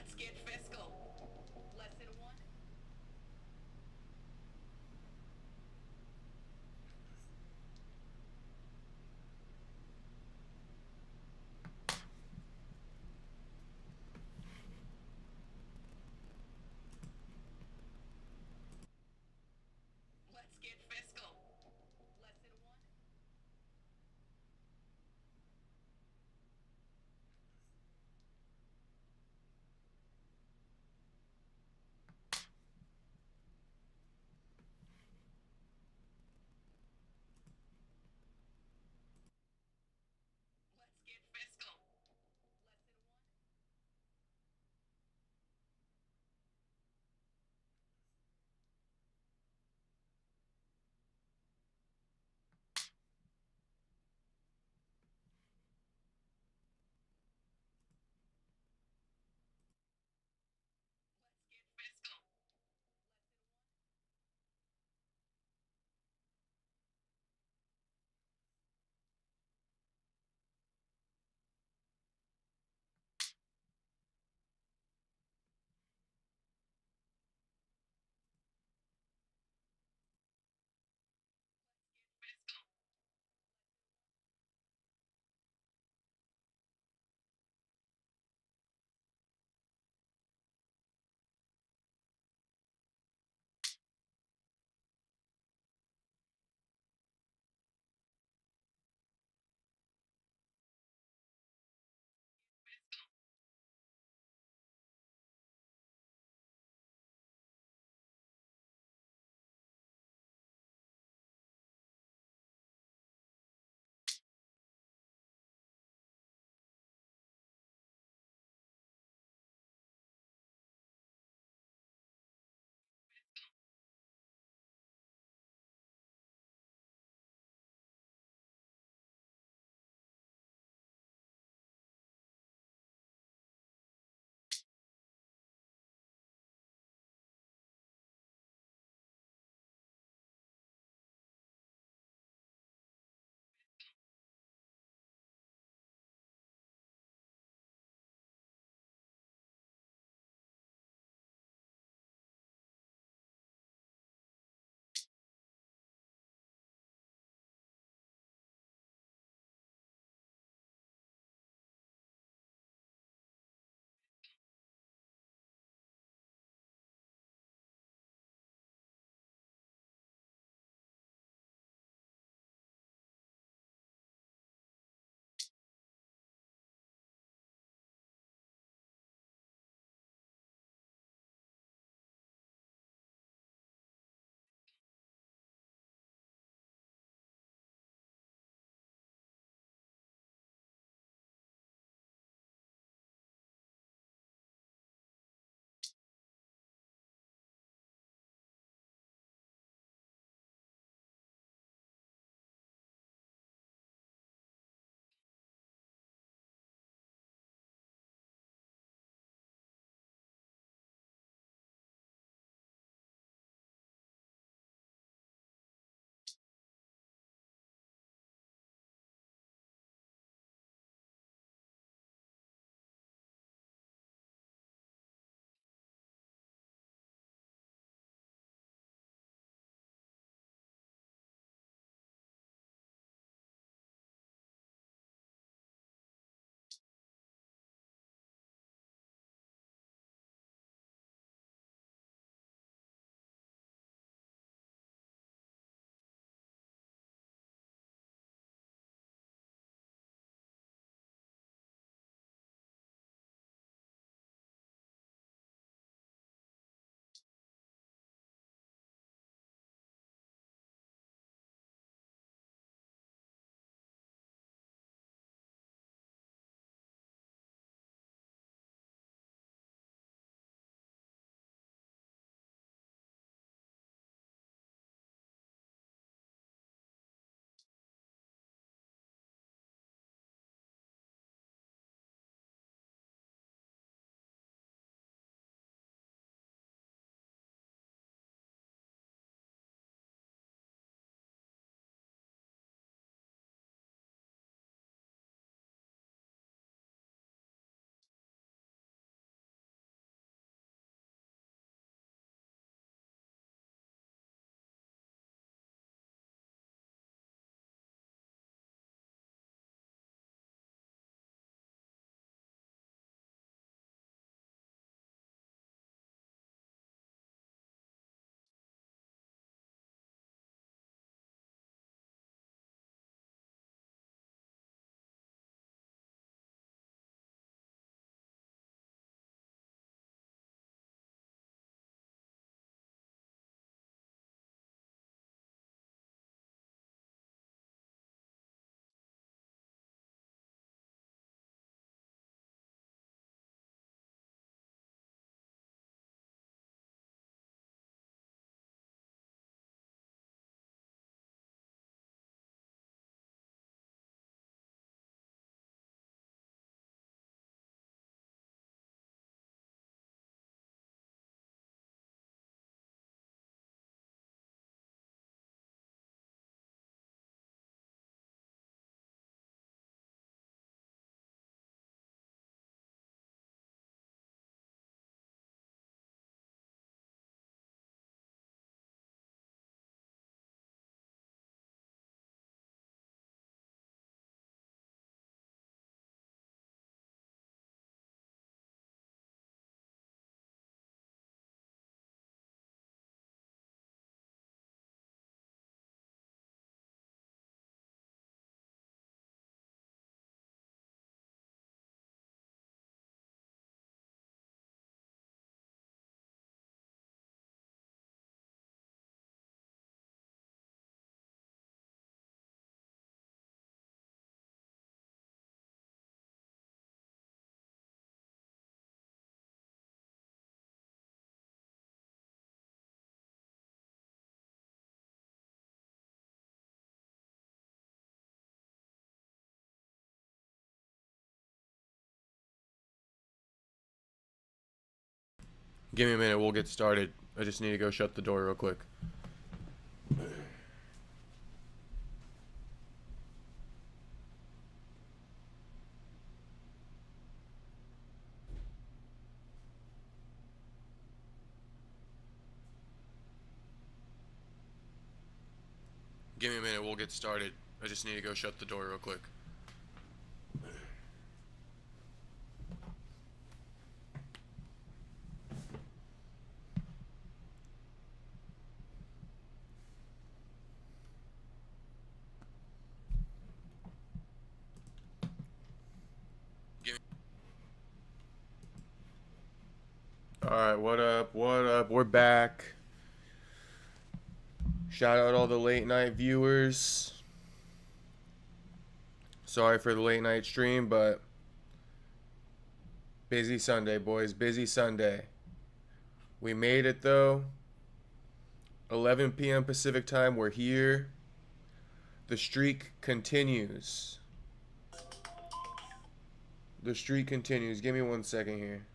Let's get fiscal. Lesson one. Let's get fiscal. Lesson one. Give me a minute, we'll get started. I just need to go shut the door real quick. Give me a minute, we'll get started. I just need to go shut the door real quick. Alright, what up? What up? We're back. Shout out all the late night viewers. Sorry for the late night stream, but busy Sunday, boys. Busy Sunday. We made it though. 11 p.m. Pacific time. We're here. The streak continues. The streak continues. Give me 1 second here.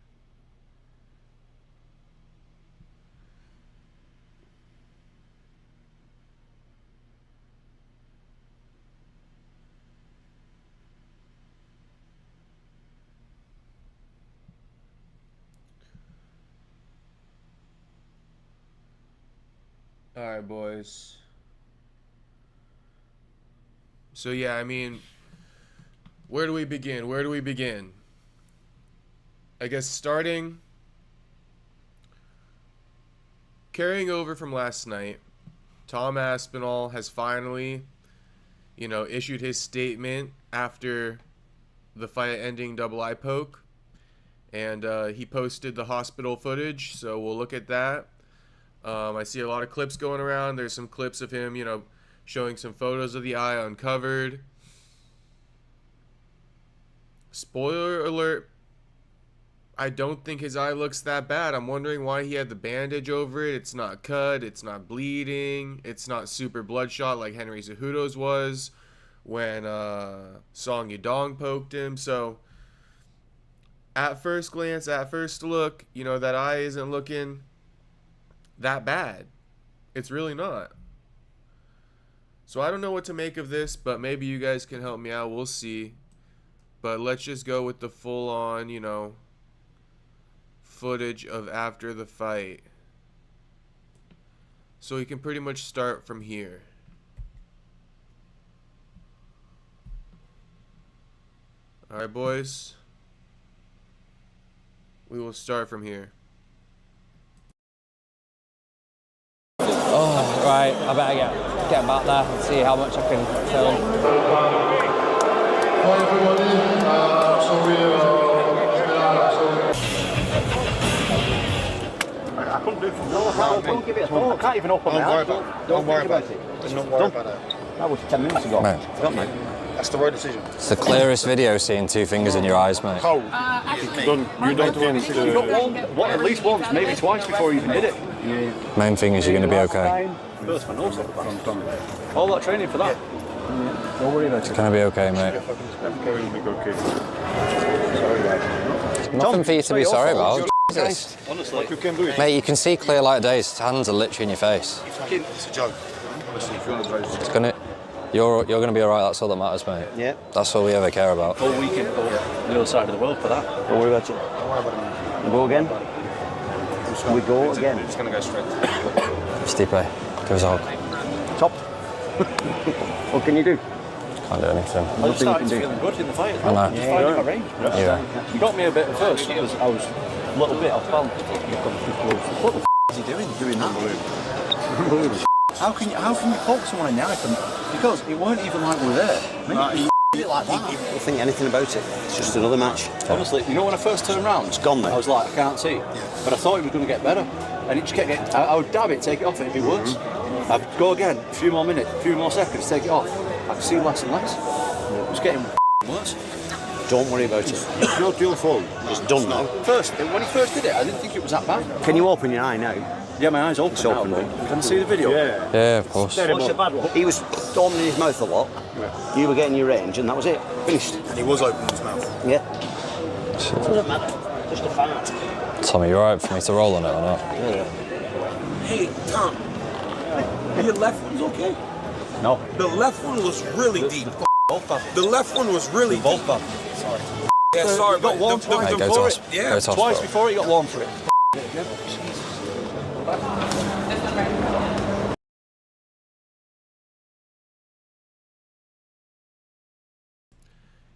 Alright, boys. So, yeah, I mean, where do we begin? Where do we begin? I guess carrying over from last night, Tom Aspinall has finally, issued his statement after the fight ending double eye poke. And he posted the hospital footage, so we'll look at that. I see a lot of clips going around. There's some clips of him, showing some photos of the eye uncovered. Spoiler alert, I don't think his eye looks that bad. I'm wondering why he had the bandage over it. It's not cut. It's not bleeding. It's not super bloodshot like Henry Cejudo's was when Song Yadong poked him. So, at first glance, at first look, that eye isn't looking that bad. It's really not. So I don't know what to make of this, but maybe you guys can help me out. We'll see. But let's just go with the full-on, footage of after the fight. So we can pretty much start from here. Alright, boys. We will start from here. Oh, right, I better get back there and see how much I can film. Hi everybody, I couldn't do it from don't give it a thought. I can't even open my eyes. Don't worry about it. Don't worry about it. That was 10 minutes ago. Mate. Don't mate. That's the right decision. It's the clearest video seeing two fingers in your eyes, mate. Cole, You don't want at least once, maybe twice before you even did it. Main thing is you're going to be okay. First my nose all that training for that. Don't worry about it. It's going to be okay, mate. Nothing for you to be sorry about. Jesus. Honestly, you can do it. Mate, you can see clear like day. His hands are literally in your face. It's a joke. It's going to... You're going to be all right. That's all that matters, mate. Yeah. That's all we ever care about. whole weekend go the other side of the world for that. Don't worry about it. Don't worry about it, man. We go again. We go again. It's gonna go straight. Stipe, give us a hug. Top. What can you do? Can't do anything. I just started feeling good in the fight. I know. Just finding my range. Yeah. You got me a bit at first because I was a little bit off balance. What the is he doing that? Unbelievable. How can you poke someone in the eye because it weren't even like we were there. Maybe it like that. You think anything about it? It's just another match. Honestly, when I first turned around, It's gone now. I was like, I can't see. But I thought it was going to get better, and it just kept getting. I would dab it, take it off, it'd be worse. I'd go again, a few more minutes, a few more seconds, take it off. I could see less and less. It was getting worse. Don't worry about it. No dual phone. It's done now. When he first did it, I didn't think it was that bad. Can you open your eye now? Yeah, my eyes open. It's open now. now. Can you see the video? Yeah, of course. What's the bad one? He was opening his mouth a lot. You were getting your range, and that was it. Finished. And he was opening his mouth. Yeah. Doesn't matter. Just a fart. Tommy, you alright for me to roll on it or not? Hey, Tom. Your left one's okay? No. The left one was really deep. Both bad. The left one was really Both deep. bad. Sorry. Yeah, sorry, You got but warned twice Hey, go to before hos- it. yeah. go to Twice hospital. before you got warned for it.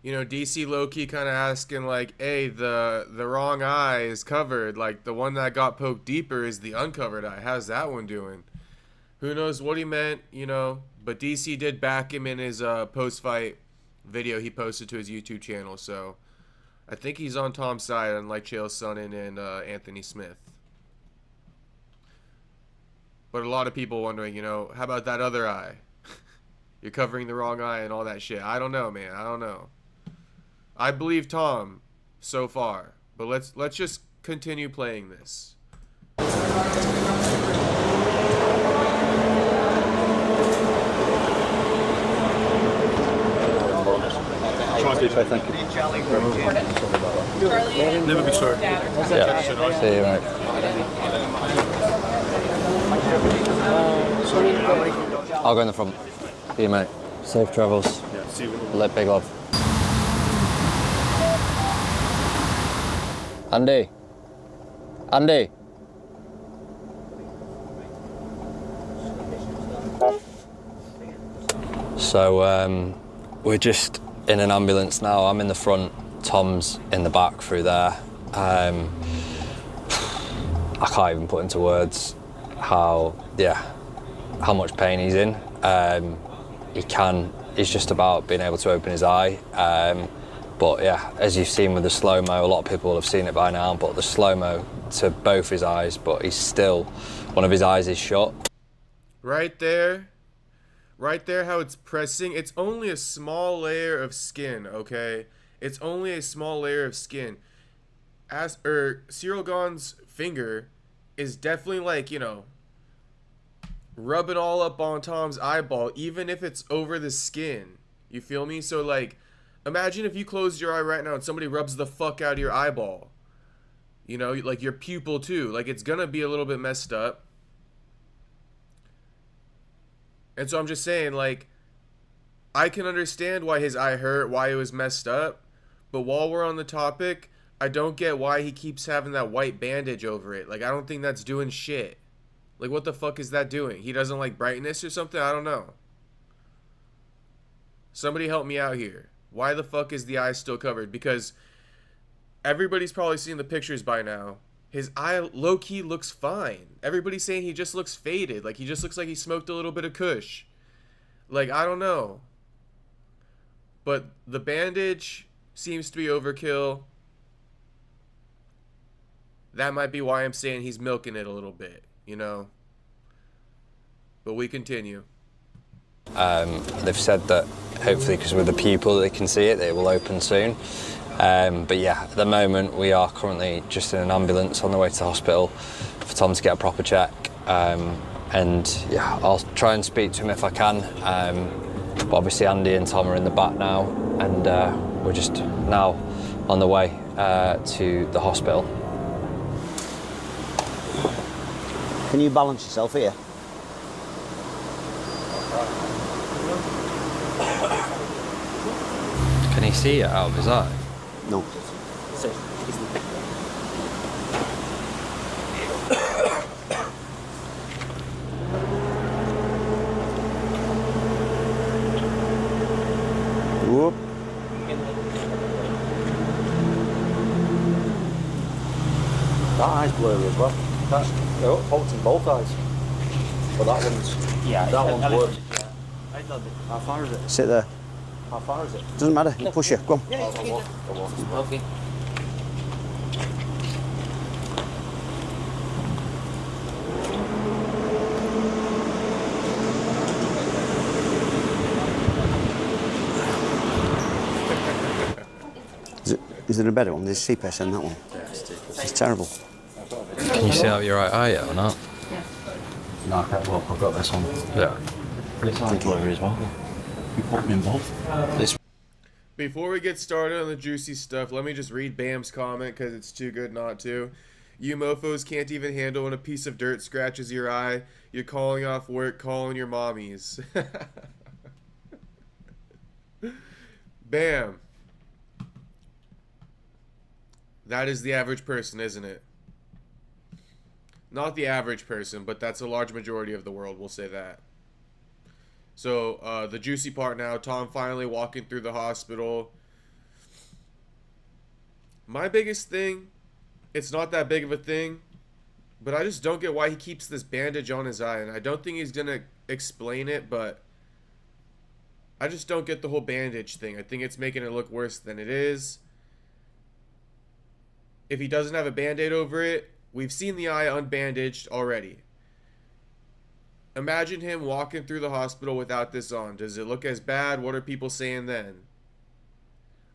You know, DC low-key kind of asking like, hey, the wrong eye is covered. Like, the one that got poked deeper is the uncovered eye. How's that one doing? Who knows what he meant, you know? But DC did back him in his post-fight video he posted to his YouTube channel. So I think he's on Tom's side, unlike Chael Sonnen and Anthony Smith. But a lot of people wondering, you know, how about that other eye? You're covering the wrong eye and all that shit. I don't know, man. I don't know. I believe Tom so far, but let's just continue playing this. Thank you. Never be sorry. Yeah. See you, mate. I'll go in the front. See you, mate. Safe travels. Yeah, see you. Let big love. Andy. Andy. So we're just in an ambulance now. I'm in the front, Tom's in the back through there. I can't even put into words how much pain he's in. It's just about being able to open his eye. But yeah, as you've seen with the slow-mo, a lot of people have seen it by now, but the slow-mo to both his eyes, but he's still, one of his eyes is shut. Right there, how it's pressing. It's only a small layer of skin, okay? It's only a small layer of skin. Ciryl Gane's finger is definitely like, you know, rubbing all up on Tom's eyeball, even if it's over the skin. You feel me? So like, imagine if you closed your eye right now and somebody rubs the fuck out of your eyeball. You know, like your pupil too. Like, it's gonna be a little bit messed up. And so I'm just saying, like, I can understand why his eye hurt, why it was messed up. But while we're on the topic, I don't get why he keeps having that white bandage over it. Like, I don't think that's doing shit. Like, what the fuck is that doing? He doesn't like brightness or something? I don't know. Somebody help me out here. Why the fuck is the eye still covered? Because everybody's probably seen the pictures by now. His eye low-key looks fine. Everybody's saying he just looks faded. Like, he just looks like he smoked a little bit of kush. Like, I don't know. But the bandage seems to be overkill. That might be why I'm saying he's milking it a little bit, you know? But we continue. They've said that hopefully because with the pupil they can see it, it will open soon. But yeah, at the moment we are currently just in an ambulance on the way to the hospital for Tom to get a proper check. And yeah, I'll try and speak to him if I can. But obviously Andy and Tom are in the back now, and we're just now on the way to the hospital. Can you balance yourself here? Can he see it out of his eye? No. Whoop. That eye's blurry as well. They're faults in both eyes. But that one's worse. How far is it? Sit there. How far is it? Doesn't matter. Push you. Go on. Okay. Is there a better one? There's CPS in that one. It's terrible. Can you see out your right eye yet or not? No, I can't. Well, I've got this one. Yeah. It's blurry as well. You put me in both. Before we get started on the juicy stuff, let me just read Bam's comment because it's too good not to. You mofos can't even handle when a piece of dirt scratches your eye. You're calling off work, calling your mommies. Bam. That is the average person, isn't it? Not the average person, but that's a large majority of the world, we'll say that. So, the juicy part now, Tom finally walking through the hospital. My biggest thing, it's not that big of a thing, but I just don't get why he keeps this bandage on his eye, and I don't think he's going to explain it, but I just don't get the whole bandage thing. I think it's making it look worse than it is. If he doesn't have a band-aid over it, we've seen the eye unbandaged already. Imagine him walking through the hospital without this on. Does it look as bad? What are people saying then?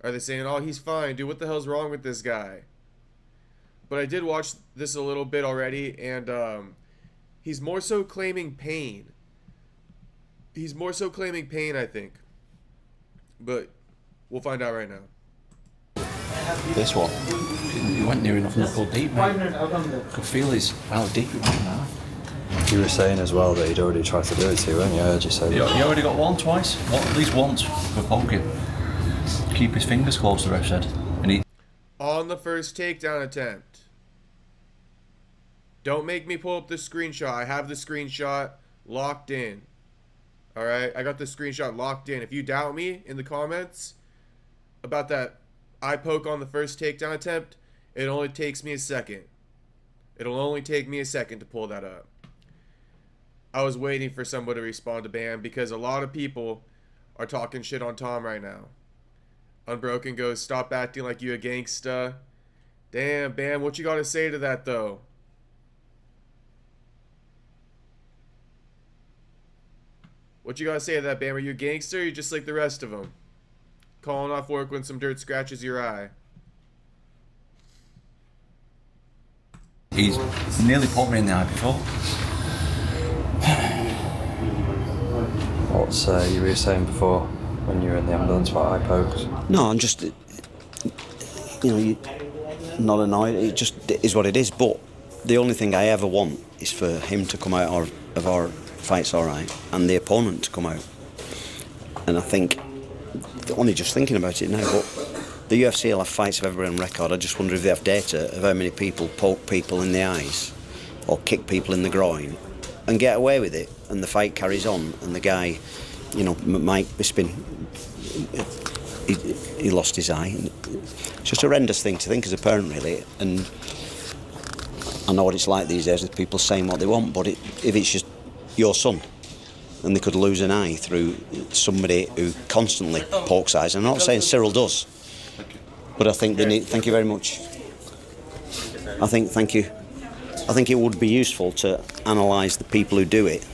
Are they saying, oh, he's fine, dude, what the hell's wrong with this guy? But I did watch this a little bit already, and he's more so claiming pain. He's more so claiming pain, I think. But we'll find out right now. This one, he went near enough to go deep, mate. I could feel his how deep it went now. You were saying as well that he'd already tried to do it to you, weren't you? I heard you say He that. already got one twice, at least once, for poking. Keep his fingers close, the ref said. And he On the first takedown attempt. Don't make me pull up the screenshot. I have the screenshot locked in. Alright? I got the screenshot locked in. If you doubt me in the comments about that eye poke on the first takedown attempt, it only takes me a second. It'll only take me a second to pull that up. I was waiting for somebody to respond to Bam because a lot of people are talking shit on Tom right now. Unbroken goes, stop acting like you a gangsta. Damn, Bam, what you gotta say to that, though? What you gotta say to that, Bam? Are you a gangster or are you just like the rest of them? Calling off work when some dirt scratches your eye. he's nearly poked me in the eye before. What's you were saying before when you were in the ambulance about eye pokes? No, I'm just, not annoyed. It just is what it is. But the only thing I ever want is for him to come out of our fights all right, and the opponent to come out. And I think, only just thinking about it now, but the UFC will have fights of everybody on record. I just wonder if they have data of how many people poke people in the eyes or kick people in the groin and get away with it, and the fight carries on, and the guy, Mike Bisping, he lost his eye. It's just a horrendous thing to think as a parent, really. And I know what it's like these days with people saying what they want, but if it's just your son, and they could lose an eye through somebody who constantly pokes eyes. I'm not saying Ciryl does, but I think they need. Thank you very much. Thank you. I think it would be useful to analyse the people who do it,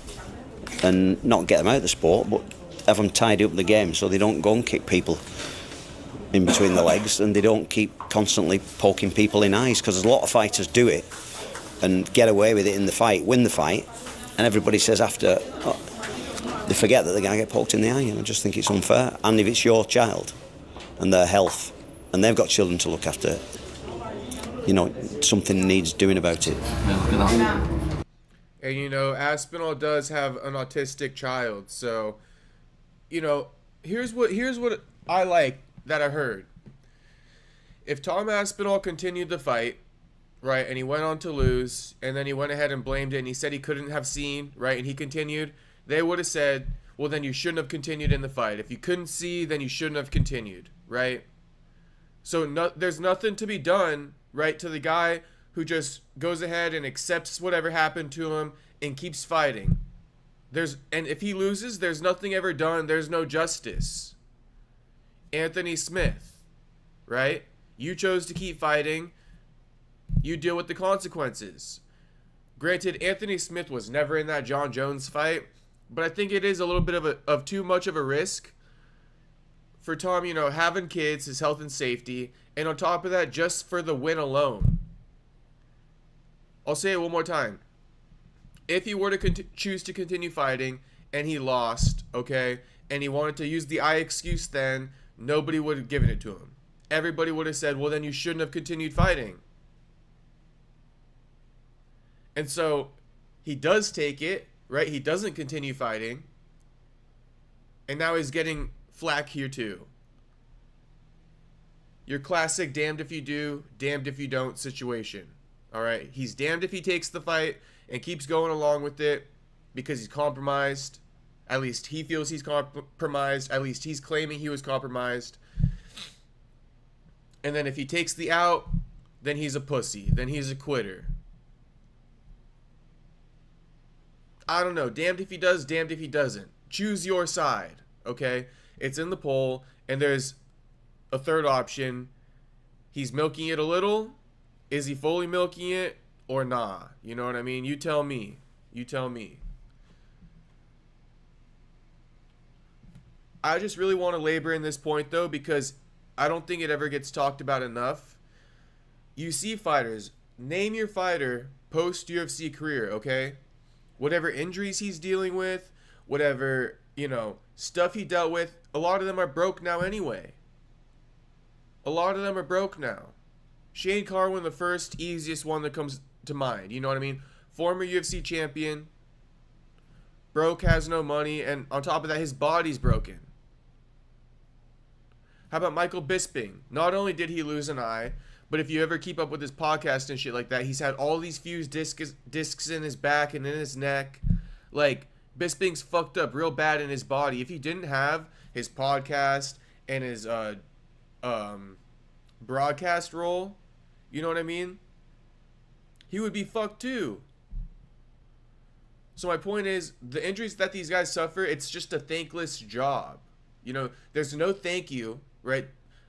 and not get them out of the sport, but have them tidy up the game so they don't go and kick people in between the legs, and they don't keep constantly poking people in eyes, because a lot of fighters do it and get away with it in the fight, win the fight, and everybody says after, they forget that the guy get poked in the eye, and I just think it's unfair. And if it's your child and their health, and they've got children to look after, something needs doing about it. And Aspinall does have an autistic child, so here's what I like that I heard. If Tom Aspinall continued the fight, right, and he went on to lose, and then he went ahead and blamed it, and he said he couldn't have seen, right, and he continued, they would have said, well, then you shouldn't have continued in the fight. If you couldn't see, then you shouldn't have continued, right? So there's nothing to be done, right, to the guy who just goes ahead and accepts whatever happened to him and keeps fighting. And if he loses, there's nothing ever done. There's no justice. Anthony Smith, right? You chose to keep fighting. You deal with the consequences. Granted, Anthony Smith was never in that John Jones fight, but I think it is a little bit of too much of a risk for Tom, having kids, his health and safety, and on top of that, just for the win alone. I'll say it one more time. If he were to choose to continue fighting and he lost, okay, and he wanted to use the eye excuse, then nobody would have given it to him. Everybody would have said, well, then you shouldn't have continued fighting. And so he does take it, right? He doesn't continue fighting. And now he's getting flack here too. Your classic damned if you do, damned if you don't situation. All right? He's damned if he takes the fight and keeps going along with it because he's compromised. At least he feels he's compromised. At least he's claiming he was compromised. And then if he takes the out, then he's a pussy. Then he's a quitter. I don't know. Damned if he does, damned if he doesn't. Choose your side, okay? It's in the poll, and there's a third option. He's milking it a little. Is he fully milking it or nah? You know what I mean? You tell me. You tell me. I just really want to labor in this point, though, because I don't think it ever gets talked about enough. You see fighters. Name your fighter post-UFC career, okay? Whatever injuries he's dealing with, whatever, you know, stuff he dealt with, a lot of them are broke now anyway. A lot of them are broke now. Shane Carwin, the first easiest one that comes to mind. You know what I mean? Former UFC champion. Broke, has no money, and on top of that, his body's broken. How about Michael Bisping? Not only did he lose an eye, but if you ever keep up with his podcast and shit like that, he's had all these fused discs in his back and in his neck. Like, Bisping's fucked up real bad in his body. If he didn't have his podcast and his broadcast role, you know what I mean? He would be fucked too. So my point is, the injuries that these guys suffer, it's just a thankless job. You know, there's no thank you, right?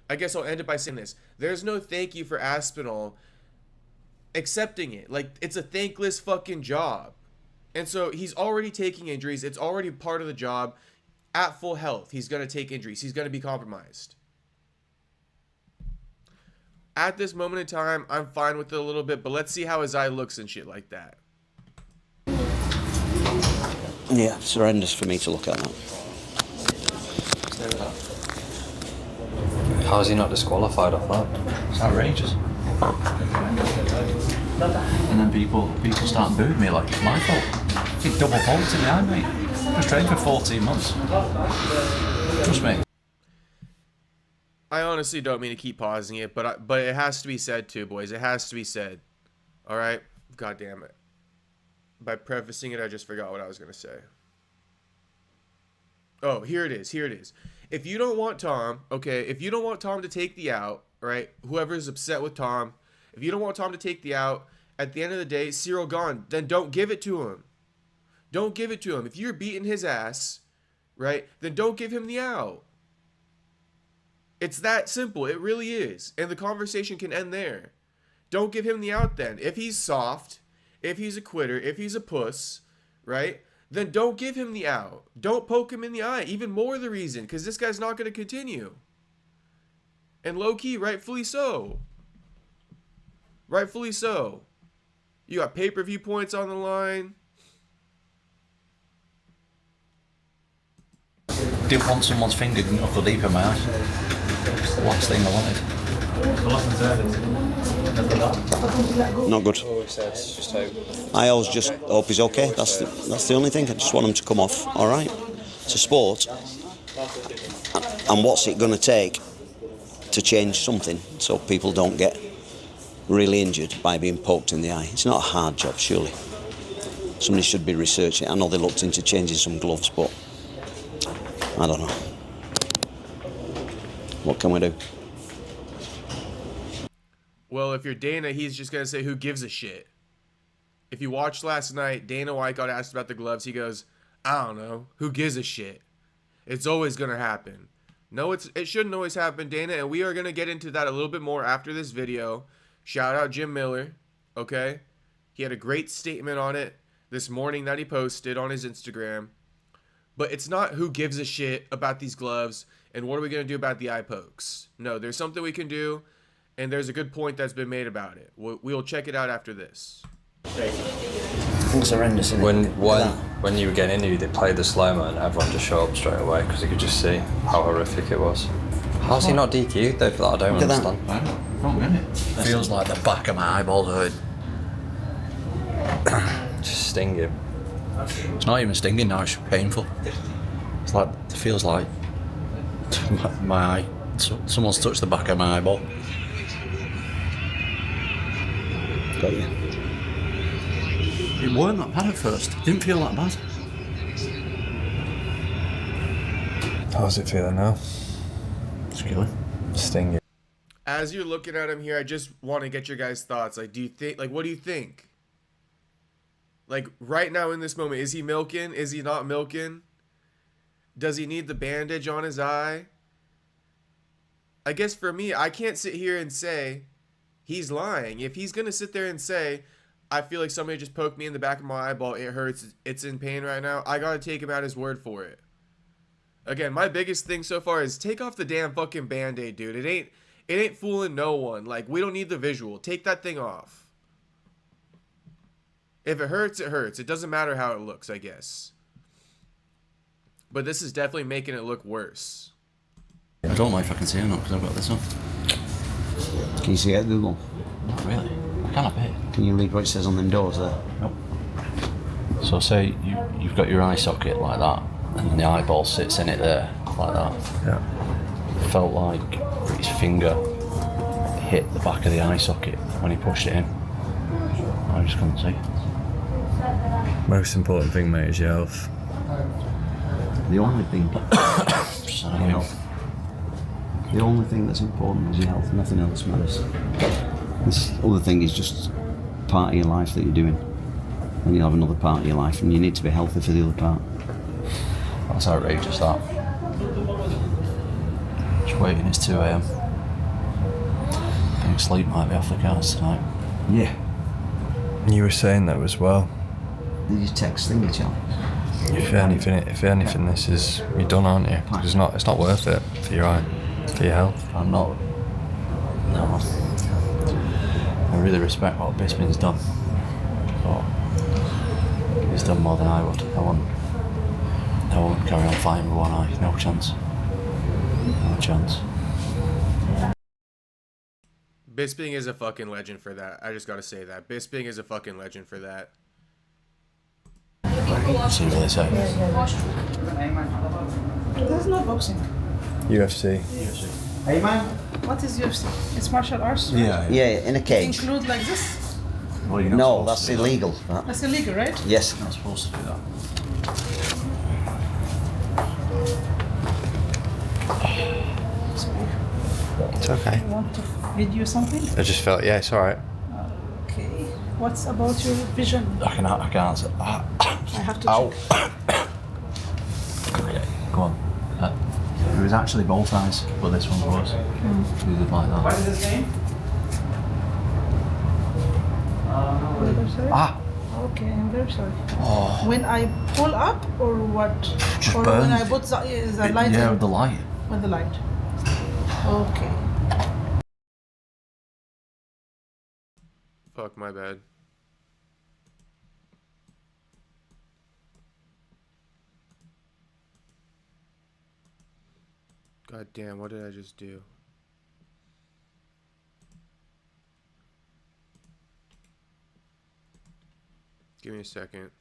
I guess I'll end it by saying this. There's no thank you for Aspinall accepting it. Like, it's a thankless fucking job. And so he's already taking injuries. It's already part of the job. At full health, he's going to take injuries. He's going to be compromised. At this moment in time, I'm fine with it a little bit, but let's see how his eye looks and shit like that. Yeah, it's horrendous for me to look at that. How is he not disqualified off that? It's outrageous. And then people start booing me like it's my fault. He double faulted me, I mate. I was trained for 14 months. Trust me. I honestly don't mean to keep pausing it, but it has to be said too, boys. It has to be said. All right? God damn it. By prefacing it, I just forgot what I was going to say. Oh, here it is. Here it is. If you don't want Tom, okay, if you don't want Tom to take the out, right, whoever's upset with Tom, if you don't want Tom to take the out, at the end of the day, Ciryl Gane, then don't give it to him. Don't give it to him. If you're beating his ass, right, then don't give him the out. It's that simple. It really is. And the conversation can end there. Don't give him the out then. If he's soft, if he's a quitter, if he's a puss, right, then don't give him the out. Don't poke him in the eye. Even more the reason, because this guy's not going to continue. And low-key, rightfully so. Rightfully so. You got pay-per-view points on the line. Didn't want someone's finger knuckle deep in my eye. It's the last thing I wanted. Not good. I always just hope he's okay. That's the only thing. I just want him to come off. All right. It's a sport, and what's it going to take to change something so people don't get really injured by being poked in the eye? It's not a hard job, surely. Somebody should be researching. I know they looked into changing some gloves, but I don't know. What can we do? Well, if you're Dana, he's just going to say, who gives a shit? If you watched last night, Dana White got asked about the gloves. He goes, I don't know. Who gives a shit? It's always going to happen. No, it shouldn't always happen, Dana, and we are going to get into that a little bit more after this video. Shout out Jim Miller, okay? He had a great statement on it this morning that he posted on his Instagram. But it's not who gives a shit about these gloves and what are we going to do about the eye pokes. No, there's something we can do, and there's a good point that's been made about it. We'll check it out after this. It's horrendous, isn't it? When you were getting injured, they played the slow-mo and everyone just showed up straight away because you could just see how horrific it was. How's he not DQ'd though for that? I don't understand. Wrong, isn't it? Feels like the back of my eyeballs hurt. Just stinging. It's not even stinging now, it's painful. It's like, it feels like my eye. Someone's touched the back of my eyeball. Got you. It weren't that bad at first. It didn't feel that bad. How's it feeling now? It's killing. Stinging. As you're looking at him here, I just want to get your guys' thoughts. Like, do you think, like, what do you think? Like, right now in this moment, is he milking? Is he not milking? Does he need the bandage on his eye? I guess for me, I can't sit here and say he's lying. If he's going to sit there and say, I feel like somebody just poked me in the back of my eyeball, it hurts, it's in pain right now, I got to take him at his word for it. Again, my biggest thing so far is take off the damn fucking Band-Aid, dude. It ain't fooling no one. Like, we don't need the visual. Take that thing off. If it hurts, it hurts. It doesn't matter how it looks, I guess. But this is definitely making it look worse. I don't know if I can see it or not because I've got this on. Can you see it, Google? Not really. I can a bit. Can you read what it says on them doors there? Nope. So say you've got your eye socket like that, and the eyeball sits in it there, like that. Yeah. It felt like his finger hit the back of the eye socket when he pushed it in. I just couldn't see. Most important thing, mate, is your health. The only thing, So, you know, the only thing that's important is your health. Nothing else matters. This other thing is just part of your life that you're doing, and you'll have another part of your life, and you need to be healthy for the other part. that's outrageous, that. Just waiting, it's 2 AM. I think sleep might be off the cards tonight. Yeah. You were saying that as well. Did you text thingy, Charlie? If anything, this is, you're done, aren't you? It's not worth it for your eye, for your health. I'm not. No. I really respect what Bisping's done. But he's done more than I would. I won't carry on fighting with one eye. No chance. No chance. Bisping is a fucking legend for that. I just gotta say that. Bisping is a fucking legend for that. See what they say. This is not boxing. UFC. Hey man. What is UFC? It's martial arts. Right? Yeah, in a cage. Include like this? Well, you're not No, supposed that's to do illegal. That. That's illegal, right? Yes. You're not supposed to do that. It's okay. You want to video something? I just felt, yeah, it's alright. Okay. What's about your vision? I can't say. I have to Ow. check. Okay, go on. It was actually both eyes, but this one was. We did like that. What is his name? Ah! Okay, I'm very sorry. Oh. When I pull up or what? Just or burned. when I put the light Yeah, in? with the light. With the light. Okay. Fuck, my bad. God damn, what did I just do? Give me a second.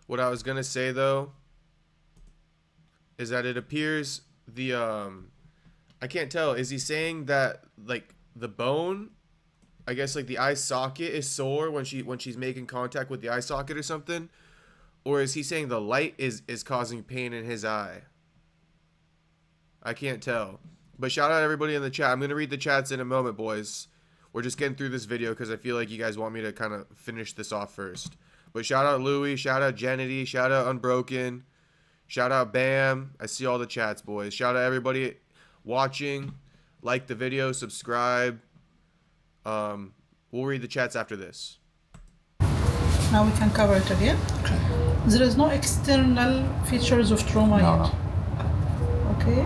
What I was gonna say though is that it appears the I can't tell, is he saying that like the bone, I guess like the eye socket is sore when she's making contact with the eye socket or something? Or is he saying the light is causing pain in his eye? I can't tell. But shout out everybody in the chat. I'm going to read the chats in a moment, boys. We're just getting through this video because I feel like you guys want me to kind of finish this off first. But shout out Louie, shout out Genity, shout out Unbroken, shout out Bam. I see all the chats, boys. Shout out everybody watching. Like the video, subscribe. We'll read the chats after this. Now we can cover it again. Okay. There is no external features of trauma No. yet. Okay.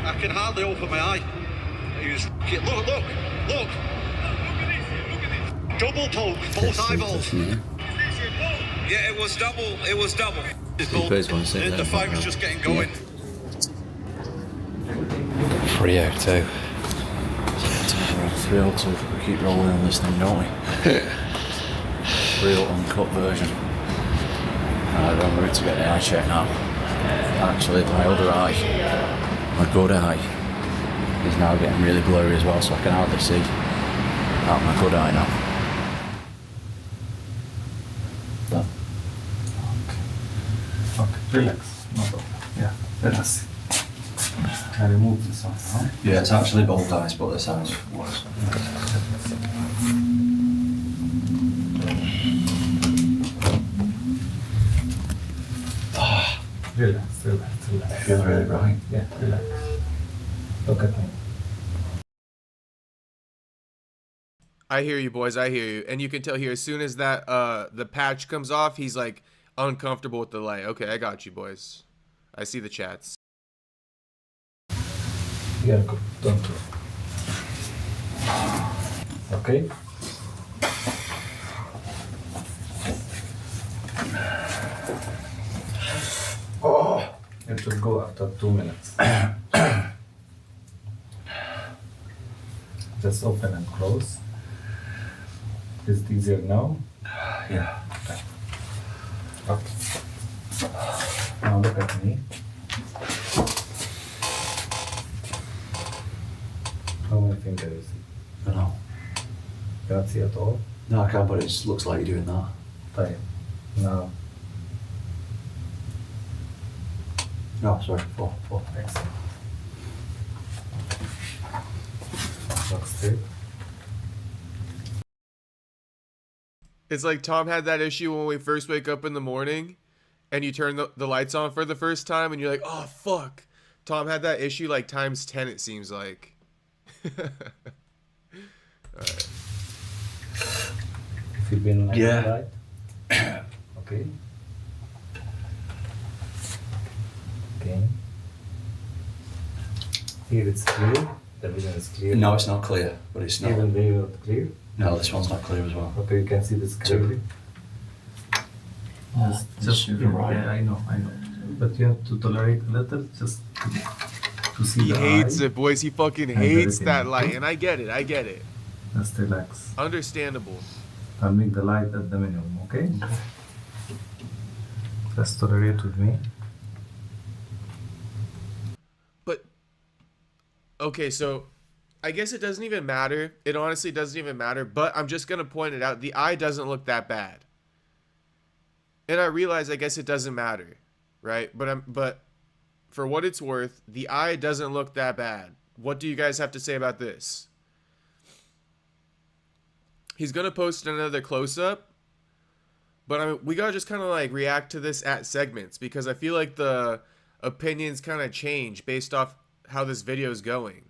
I can hardly open my eye. Look. Look at this. Double poke, both eyeballs. Yeah, it was double. First one said The that, fight was just getting going. 302. 302. We keep rolling on this thing, don't we? Real uncut version. I'm en route to get the eye check now. Actually, my other eye, my good eye, is now getting really blurry as well, so I can hardly see out my good eye now. Done. Okay, relax. No problem. Yeah, let us see. I remove this one now. Yeah, it's actually both eyes, but this eye's worse. Relax. It feels really bright. Yeah, relax. Look at me. I hear you, boys. I hear you. And you can tell here, as soon as that the patch comes off, he's like uncomfortable with the light. Okay, I got you, boys. I see the chats. Yeah, good. Don't worry. Okay. Oh, it will go after 2 minutes. Just open and close. Is it easier now? Yeah. Okay. Now look at me. How many fingers is it? I know. Can't see at all? No, I can't, but it looks like you're doing that. Fine. Now. No, sorry, four. Excellent. Look straight. It's like Tom had that issue when we first wake up in the morning and you turn the lights on for the first time and you're like, oh, fuck. Tom had that issue like times 10, it seems like. Alright. If you've been like Yeah. that. Okay. Okay. Here it's clear. The vision is clear. No, it's not clear, but it's not. Even there it's clear. No, this one's not clear as well. Okay, you can see this clearly. Just you're right. Yeah, I know. But you have to tolerate a little, just to see He the hates eye. it, boys. He fucking and hates everything. that light. And I get it. Just relax. Understandable. I'll make the light at the minimum, okay? Just tolerate with me. But, okay, so I guess it doesn't even matter. It honestly doesn't even matter. But I'm just going to point it out. The eye doesn't look that bad. And I realize I guess it doesn't matter, right? But for what it's worth, the eye doesn't look that bad. What do you guys have to say about this? He's going to post another close-up. But I mean, we got to just kind of like react to this at segments because I feel like the opinions kind of change based off how this video is going.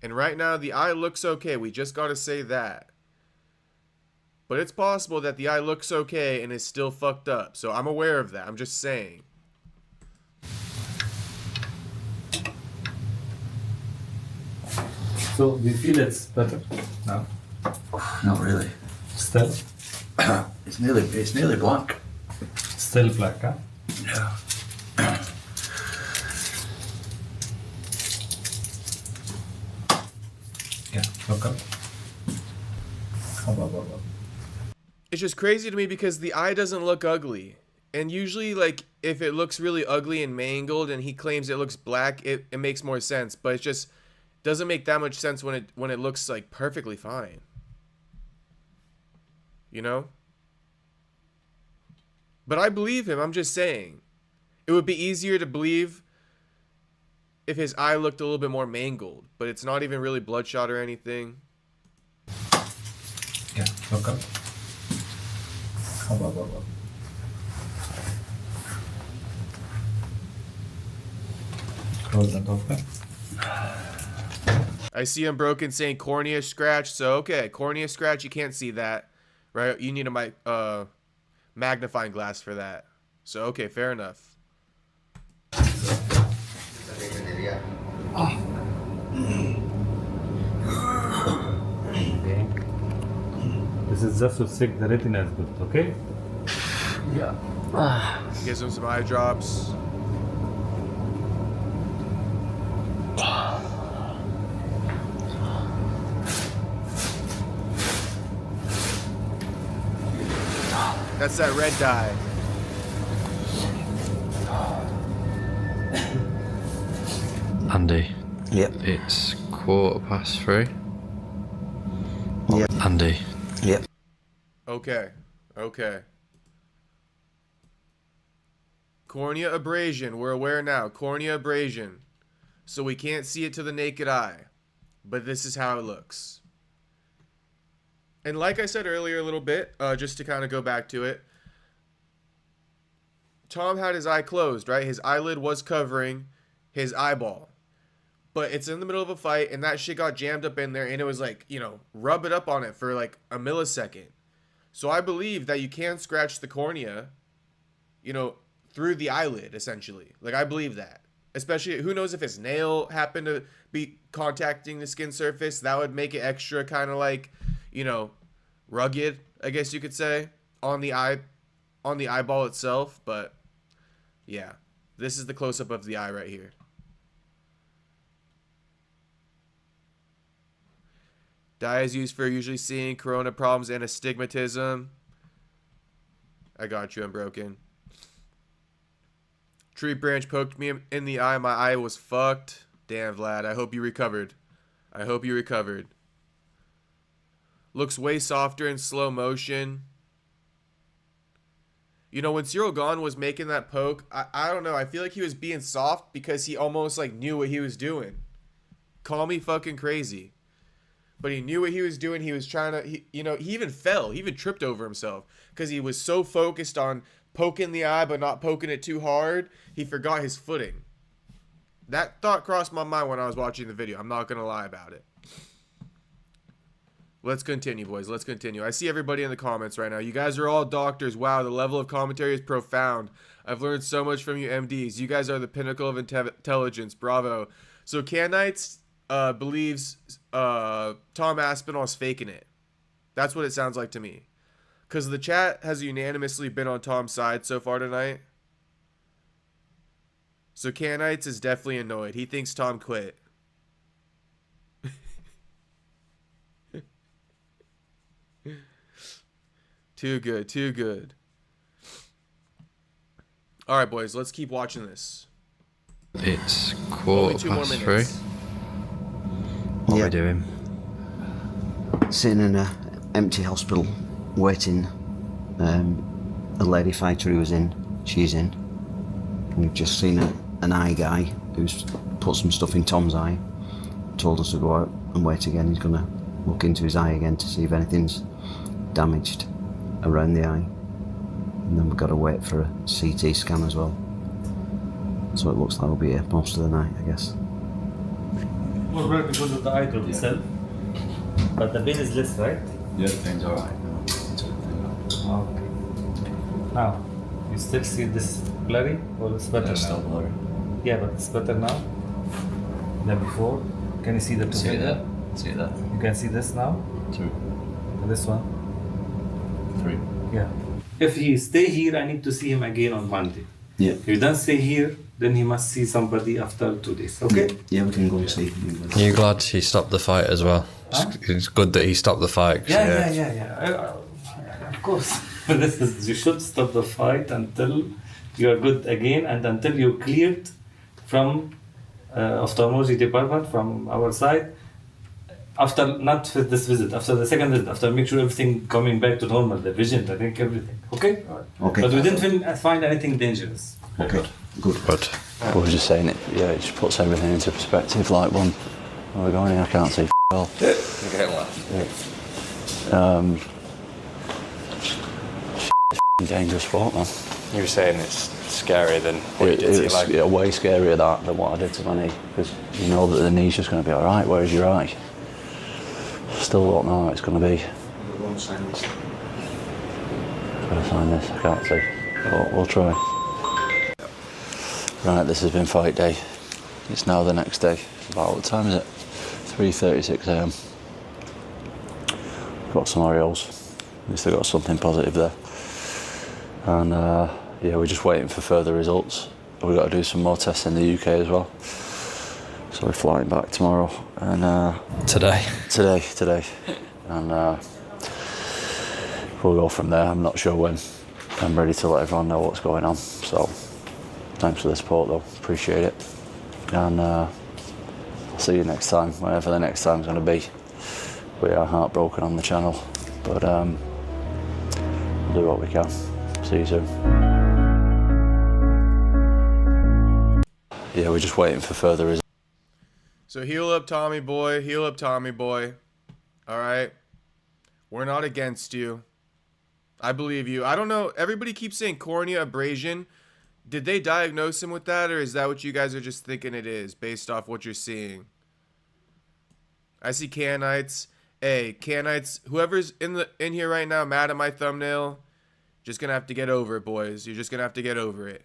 And right now, the eye looks okay. We just got to say that. But it's possible that the eye looks okay and is still fucked up. So I'm aware of that. I'm just saying. So, do you feel it's better now? Not really. Still? It's nearly black. Still black, huh? Yeah. Yeah, look up. Up. It's just crazy to me because the eye doesn't look ugly. And usually, like, if it looks really ugly and mangled and he claims it looks black, it makes more sense. But it just doesn't make that much sense when it looks, like, perfectly fine. You know? But I believe him. I'm just saying. It would be easier to believe if his eye looked a little bit more mangled. But it's not even really bloodshot or anything. Yeah, look up. Up. Close and open. I see him broken saying cornea scratch. So, okay, cornea scratch, you can't see that. Right? You need a magnifying glass for that. So, okay, fair enough. Okay. This is just to check the retina is good, okay? Yeah. Gives him some eye drops. That's that red dye. Andy. Yep. It's 3:15. Yep. Andy. Yep. Okay. Cornea abrasion. We're aware now. Cornea abrasion. So we can't see it to the naked eye. But this is how it looks. And like I said earlier a little bit, just to kind of go back to it, Tom had his eye closed, right? His eyelid was covering his eyeball. But it's in the middle of a fight, and that shit got jammed up in there, and it was like, you know, rub it up on it for like a millisecond. So I believe that you can scratch the cornea, you know, through the eyelid, essentially. Like, I believe that. Especially, who knows if his nail happened to be contacting the skin surface. That would make it extra kind of like, you know, rugged, I guess you could say, on the eyeball itself. But yeah, this is the close-up of the eye right here. Dye is used for usually seeing corona problems and astigmatism. I got you, I'm broken. Tree branch poked me in the eye. My eye was fucked. Damn, Vlad. I hope you recovered. Looks way softer in slow motion. You know, when Ciryl Gane was making that poke, I don't know. I feel like he was being soft because he almost like knew what he was doing. Call me fucking crazy. But he knew what he was doing. He was trying to, he even fell. He even tripped over himself because he was so focused on poking the eye but not poking it too hard, he forgot his footing. That thought crossed my mind when I was watching the video. I'm not going to lie about it. Let's continue, boys. Let's continue. I see everybody in the comments right now. You guys are all doctors. Wow, the level of commentary is profound. I've learned so much from you MDs. You guys are the pinnacle of intelligence. Bravo. So Canites believes Tom Aspinall is faking it. That's what it sounds like to me. Because the chat has unanimously been on Tom's side so far tonight. So Canites is definitely annoyed. He thinks Tom quit. Too good. Alright, boys, let's keep watching this. It's Only 2 more 3:15. minutes. What are we doing? Sitting in an empty hospital, waiting. A lady fighter who was in, she's in. We've just seen an eye guy who's put some stuff in Tom's eye. Told us to go out and wait again. He's going to look into his eye again to see if anything's damaged around the eye. And then we've got to wait for a CT scan as well. So it looks like we'll be here most of the night, I guess. More work because of the eye drop itself. But the pain is less, right? Yeah, pain's alright. Okay. Now, you still see this blurry or it's better now? Still blurry. Yeah, but it's better now than before. Can you see the two? See it there? See it there? You can see this now? 2, And this one? 3. Yeah. If he stay here, I need to see him again on Monday. Yeah. If he doesn't stay here, then he must see somebody after 2 days. Okay? Yeah, we can go and see. Are you glad he stopped the fight as well? Huh? It's good that he stopped the fight. Yeah. Of course. This is, you should stop the fight until you are good again and until you're cleared from ophthalmology department from our side. After not for this visit, after the second visit, after make sure everything coming back to normal, the vision, I think everything. Okay? Okay. But we didn't find anything dangerous. Okay, good. Good. We were just saying it, yeah, it just puts everything into perspective. Like, where we're going, I can't see well. Dangerous sport, man. You were saying it's scarier than what you did to your It's leg. way scarier than what I did to my knee, because you know that the knee's just going to be all right, whereas your eye, still don't know how it's going to be. Gotta sign this, I can't see, but we'll try. Right, this has been fight day. It's now the next day. About what time is it? 3:36 a.m. Got some Oreos. At least I got something positive there. And yeah, we're just waiting for further results. We've got to do some more tests in the UK as well. So we're flying back tomorrow and today. And we'll go from there. I'm not sure when. I'm ready to let everyone know what's going on. So thanks for the support though, appreciate it. And I'll see you next time, whenever the next time's going to be. We are heartbroken on the channel, but we'll do what we can. See you soon. Yeah, we're just waiting for further results. So heal up, Tommy boy. Heal up, Tommy boy. All right. We're not against you. I believe you. I don't know. Everybody keeps saying cornea abrasion. Did they diagnose him with that, or is that what you guys are just thinking it is, based off what you're seeing? I see Canites. Hey, Canites, whoever's in here right now mad at my thumbnail, just gonna have to get over it, boys. You're just gonna have to get over it.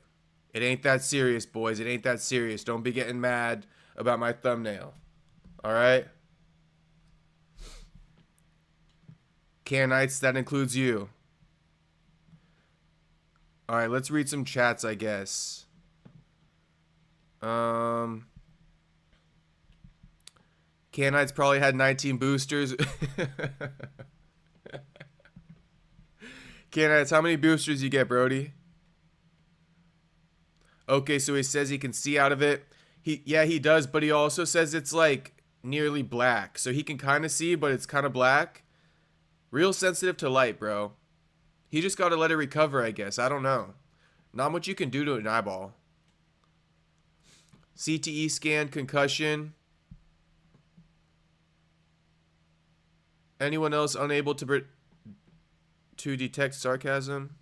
It ain't that serious, boys. It ain't that serious. Don't be getting mad about my thumbnail. Alright? Canites, that includes you. Alright, let's read some chats, I guess. Canites probably had 19 boosters. Canites, how many boosters you get, Brody? Okay, so he says he can see out of it. Yeah, he does, but he also says it's like nearly black. So he can kind of see, but it's kind of black. Real sensitive to light, bro. He just got to let it recover, I guess. I don't know. Not much you can do to an eyeball. CTE scan, concussion. Anyone else unable to detect sarcasm?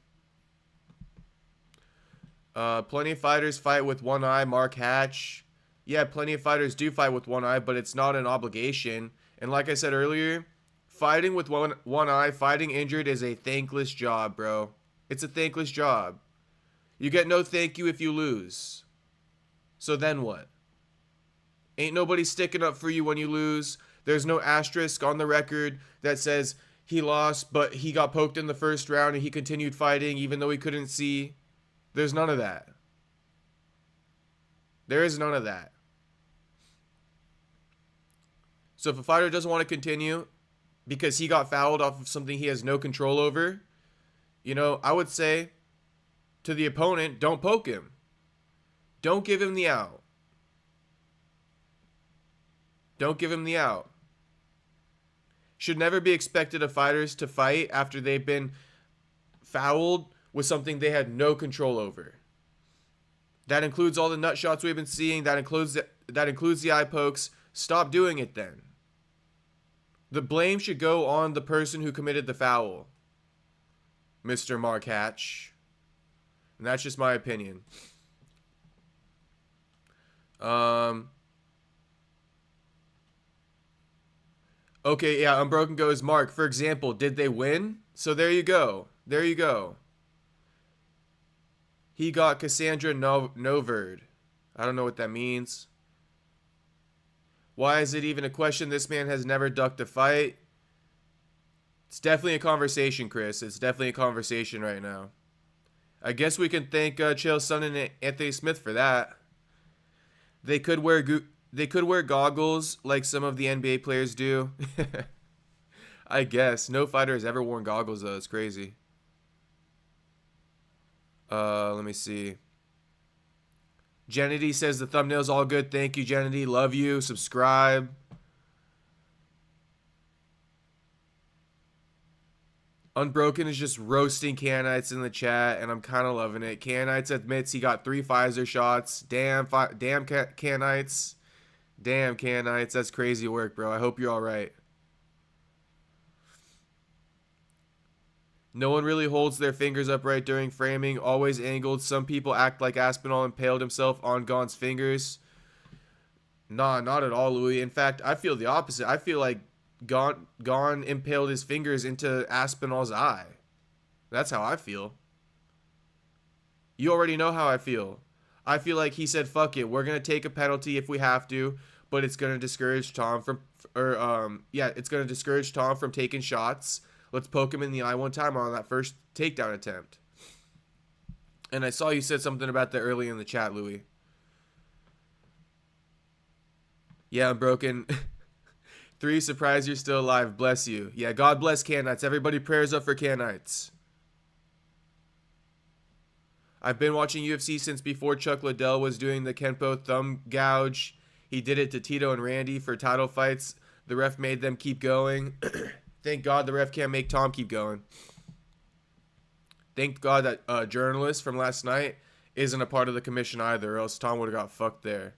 Plenty of fighters fight with one eye. Mark Hatch. Yeah, plenty of fighters do fight with one eye, but it's not an obligation. And like I said earlier, fighting with one eye, fighting injured is a thankless job, bro. It's a thankless job. You get no thank you if you lose. So then what? Ain't nobody sticking up for you when you lose. There's no asterisk on the record that says he lost, but he got poked in the first round and he continued fighting even though he couldn't see. There's none of that. There is none of that. So if a fighter doesn't want to continue because he got fouled off of something he has no control over, you know, I would say to the opponent, don't poke him. Don't give him the out. Don't give him the out. Should never be expected of fighters to fight after they've been fouled with something they had no control over. That includes all the nut shots we've been seeing. That includes the eye pokes. Stop doing it then. The blame should go on the person who committed the foul, Mr. Mark Hatch. And that's just my opinion. Okay, yeah, Unbroken goes, Mark, for example, did they win? So there you go. There you go. He got Cassandra Noverd. I don't know what that means. Why is it even a question? This man has never ducked a fight. It's definitely a conversation, Chris. It's definitely a conversation right now. I guess we can thank Chael Sonnen and Anthony Smith for that. They could wear goggles like some of the NBA players do. I guess. No fighter has ever worn goggles, though. It's crazy. Let me see. Jenity says the thumbnail's all good. Thank you, Jenity. Love you. Subscribe. Unbroken is just roasting Canites in the chat, and I'm kind of loving it. Canites admits he got 3 Pfizer shots. Damn Canites. Damn Canites. That's crazy work, bro. I hope you're all right. No one really holds their fingers upright during framing, always angled. Some people act like Aspinall impaled himself on Gane's fingers. Nah, not at all, Louis. In fact, I feel the opposite. I feel like Gane impaled his fingers into Aspinall's eye. That's how I feel. You already know how I feel. I feel like he said, fuck it, we're going to take a penalty if we have to, but it's going to discourage Tom from, it's going to discourage Tom from taking shots. Let's poke him in the eye one time on that first takedown attempt. And I saw you said something about that early in the chat, Louis. Yeah, I'm broken. 3, surprised you're still alive. Bless you. Yeah, God bless Canites. Everybody prayers up for Canites. I've been watching UFC since before Chuck Liddell was doing the Kenpo thumb gouge. He did it to Tito and Randy for title fights. The ref made them keep going. Thank God the ref can't make Tom keep going. Thank God that journalist from last night isn't a part of the commission either, or else Tom would have got fucked there.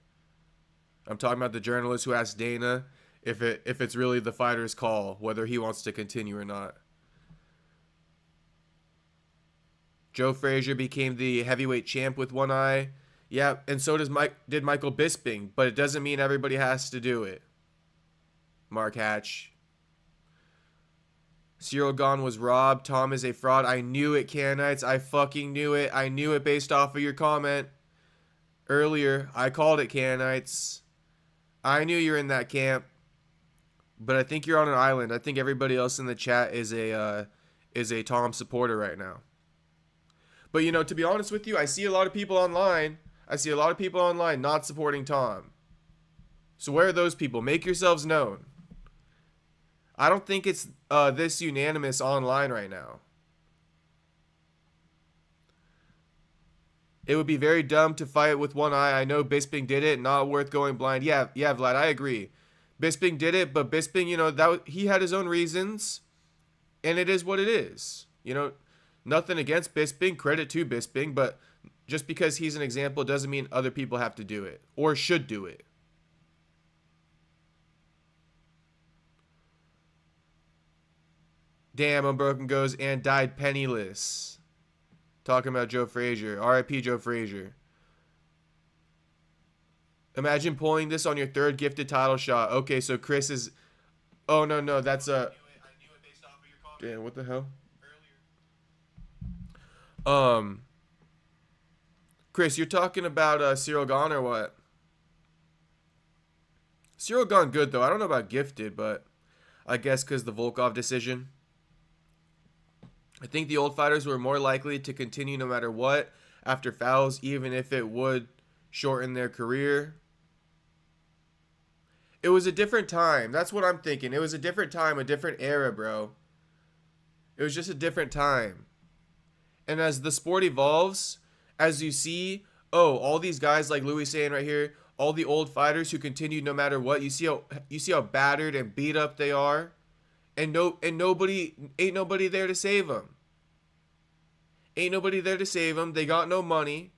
I'm talking about the journalist who asked Dana if it's really the fighter's call, whether he wants to continue or not. Joe Frazier became the heavyweight champ with one eye. Yeah, and so did Michael Bisping, but it doesn't mean everybody has to do it. Mark Hatch. Ciryl Gane was robbed. Tom is a fraud. I knew it, Canites. I fucking knew it. I knew it based off of your comment earlier. I called it, Canites. I knew you're in that camp. But I think you're on an island. I think everybody else in the chat is a Tom supporter right now. But, you know, to be honest with you, I see a lot of people online. Not supporting Tom. So where are those people? Make yourselves known. I don't think it's this unanimous online right now. It would be very dumb to fight with one eye. I know Bisping did it. Not worth going blind. Yeah, Vlad, I agree. Bisping did it, but Bisping, you know, he had his own reasons, and it is what it is. You know, nothing against Bisping. Credit to Bisping, but just because he's an example doesn't mean other people have to do it or should do it. Damn, Unbroken goes and died penniless. Talking about Joe Frazier. R.I.P. Joe Frazier. Imagine pulling this on your third gifted title shot. Okay, so Chris is... Oh, no, that's a... Damn, what the hell? Chris, you're talking about Ciryl Gane or what? Ciryl Gane good, though. I don't know about gifted, but I guess because the Volkov decision. I think the old fighters were more likely to continue no matter what after fouls, even if it would shorten their career. It was a different time. That's what I'm thinking. It was a different time, a different era, bro. It was just a different time. And as the sport evolves, as you see, all these guys like Louis saying right here, all the old fighters who continued no matter what, you see how battered and beat up they are. And nobody there to save them. Ain't nobody there to save them. They got no money.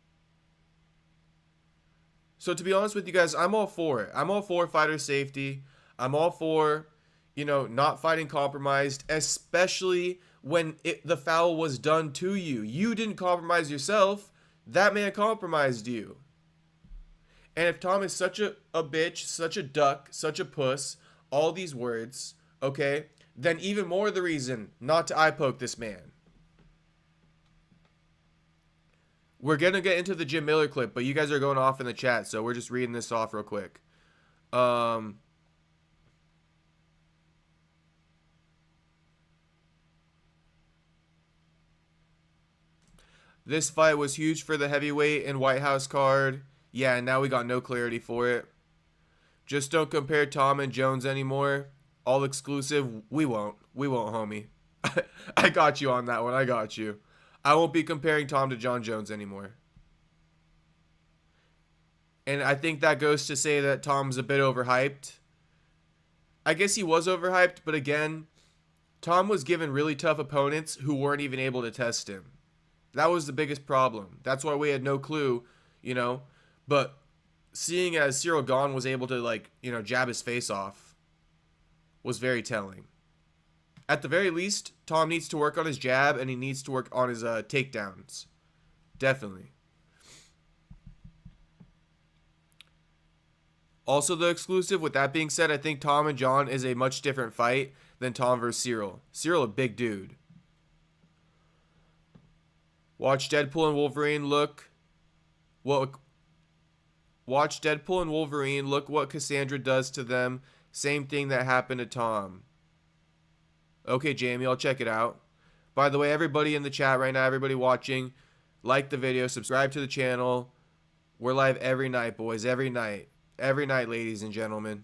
So to be honest with you guys, I'm all for it. I'm all for fighter safety. I'm all for, you know, not fighting compromised, especially when the foul was done to you. You didn't compromise yourself. That man compromised you. And if Tom is such a bitch, such a duck, such a puss, all these words, okay, then even more the reason not to eye poke this man. We're going to get into the Jim Miller clip, but you guys are going off in the chat, so we're just reading this off real quick. This fight was huge for the heavyweight and White House card. Yeah, and now we got no clarity for it. Just don't compare Tom and Jones anymore. All exclusive. We won't, homie. I got you on that one. I got you. I won't be comparing Tom to John Jones anymore. And I think that goes to say that Tom's a bit overhyped. I guess he was overhyped, but again, Tom was given really tough opponents who weren't even able to test him. That was the biggest problem. That's why we had no clue, you know. But seeing as Ciryl Gane was able to, like, you know, jab his face off was very telling. At the very least, Tom needs to work on his jab and he needs to work on his takedowns. Definitely. Also the exclusive, with that being said, I think Tom and John is a much different fight than Tom versus Ciryl. Ciryl, a big dude. Watch Deadpool and Wolverine look what Cassandra does to them. Same thing that happened to Tom. Okay, Jamie, I'll check it out. By the way, everybody in the chat right now, everybody watching, like the video, subscribe to the channel. We're live every night, boys, every night. Every night, ladies and gentlemen.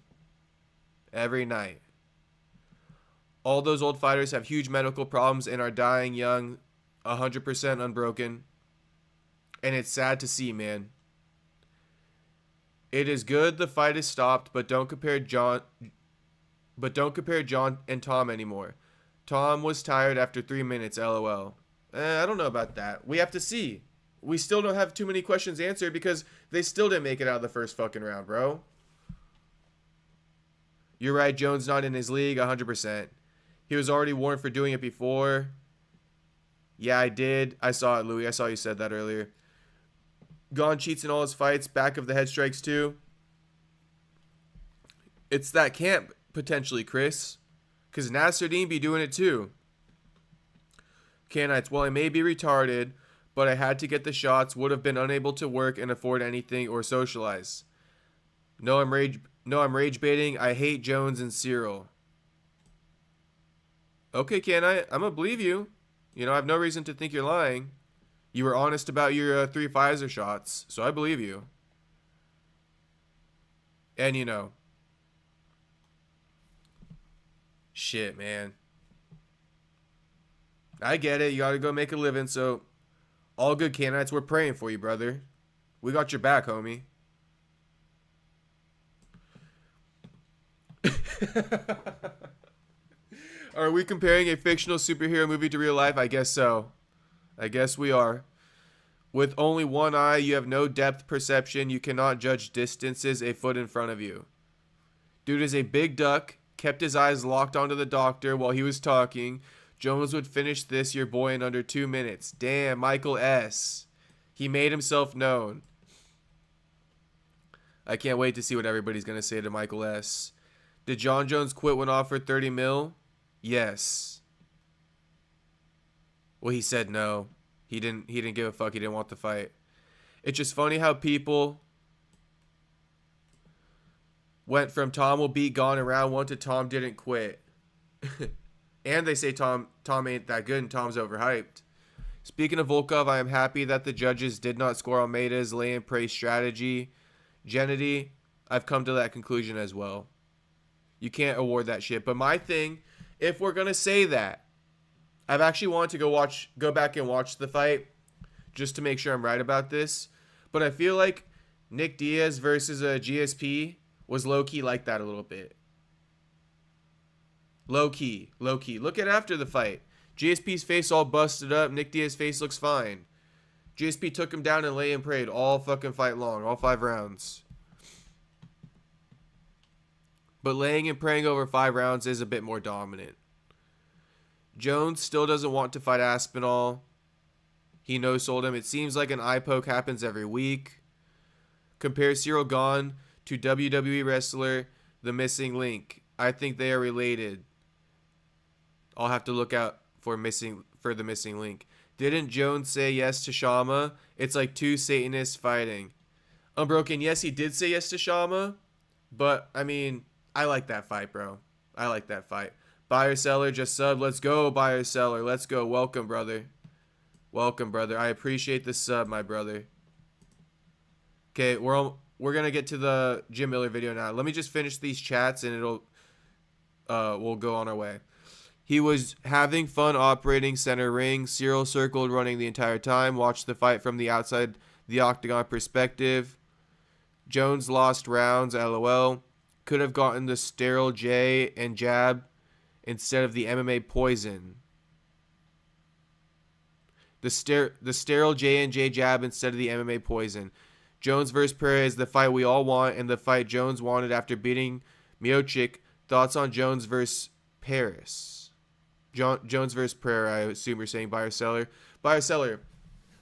Every night. All those old fighters have huge medical problems and are dying young, 100% unbroken. And it's sad to see, man. It is good the fight is stopped, but don't compare John and Tom anymore. Tom was tired after 3 minutes, lol. I don't know about that. We have to see. We still don't have too many questions answered because they still didn't make it out of the first fucking round, bro. You're right, Jones not in his league, 100%. He was already warned for doing it before. Yeah, I did. I saw it, Louis. I saw you said that earlier. Gane cheats in all his fights, back of the head strikes too. It's that camp, potentially, Chris. Because Nasruddin be doing it too. Canites, well, I may be retarded, but I had to get the shots, would have been unable to work and afford anything or socialize. No, I'm rage baiting. I hate Jones and Ciryl. Okay, Canite, I'm going to believe you. You know, I have no reason to think you're lying. You were honest about your 3 Pfizer shots, so I believe you. And, you know. Shit, man. I get it. You got to go make a living, so all good, Canites. We're praying for you, brother. We got your back, homie. Are we comparing a fictional superhero movie to real life? I guess so. I guess we are. With only one eye, you have no depth perception. You cannot judge distances a foot in front of you. Dude is a big duck. Kept his eyes locked onto the doctor while he was talking. Jones would finish this, your boy, in under 2 minutes. Damn, Michael S. He made himself known. I can't wait to see what everybody's going to say to Michael S. Did John Jones quit when offered 30 mil? Yes. Well, he said no. He didn't give a fuck. He didn't want the fight. It's just funny how people went from Tom will beat Gane in round 1 to Tom didn't quit. And they say Tom ain't that good and Tom's overhyped. Speaking of Volkov, I am happy that the judges did not score Almeida's lay and pray strategy. Gennady, I've come to that conclusion as well. You can't award that shit. But my thing, if we're going to say that, I've actually wanted to go back and watch the fight just to make sure I'm right about this. But I feel like Nick Diaz versus a GSP was low-key like that a little bit. Low-key. Look at after the fight. GSP's face all busted up. Nick Diaz's face looks fine. GSP took him down and lay and prayed all fucking fight long. All 5 rounds. But laying and praying over 5 rounds is a bit more dominant. Jones still doesn't want to fight Aspinall. He no-sold him. It seems like an eye poke happens every week. Compare Ciryl Gane to WWE wrestler The Missing Link. I think they are related. I'll have to look out for The Missing Link. Didn't Jones say yes to Shama? It's like 2 Satanists fighting. Unbroken, yes, he did say yes to Shama. But, I mean, I like that fight, bro. I like that fight. Buyer Seller just subbed. Let's go, Buyer Seller. Let's go. Welcome, brother. Welcome, brother. I appreciate the sub, my brother. Okay, we're gonna get to the Jim Miller video now. Let me just finish these chats and we'll go on our way. He was having fun operating center ring. Ciryl circled running the entire time. Watched the fight from the outside the octagon perspective. Jones lost rounds, lol. Could have gotten the sterile J and jab instead of the MMA poison. The sterile J&J jab instead of the MMA poison. Jones versus Pereira is the fight we all want and the fight Jones wanted after beating Miocic. Thoughts on Jones versus Paris? Jones versus Pereira, I assume you're saying buyer seller. Buyer seller.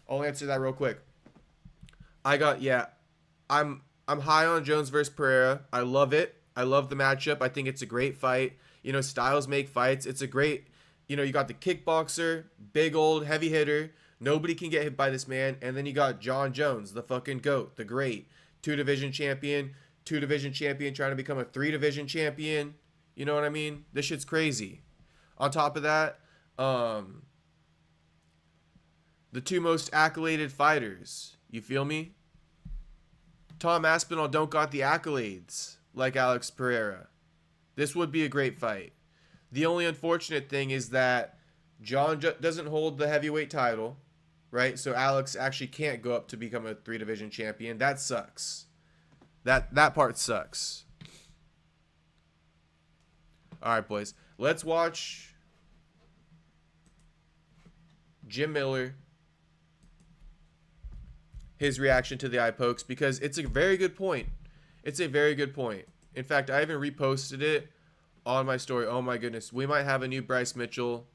I'll answer that real quick. I'm high on Jones versus Pereira. I love it. I love the matchup. I think it's a great fight. You know, styles make fights. It's a great, you know, you got the kickboxer, big old heavy hitter. Nobody can get hit by this man. And then you got John Jones, the fucking GOAT, the great 2-division champion, 2-division champion trying to become a 3-division champion. You know what I mean? This shit's crazy. On top of that, the 2 most accoladed fighters. You feel me? Tom Aspinall don't got the accolades like Alex Pereira. This would be a great fight. The only unfortunate thing is that John doesn't hold the heavyweight title. right? So Alex actually can't go up to become a 3-division champion. That sucks. That part sucks. All right, boys. Let's watch Jim Miller, his reaction to the eye pokes, because it's a very good point. It's a very good point. In fact, I even reposted it on my story. Oh my goodness. We might have a new Bryce Mitchell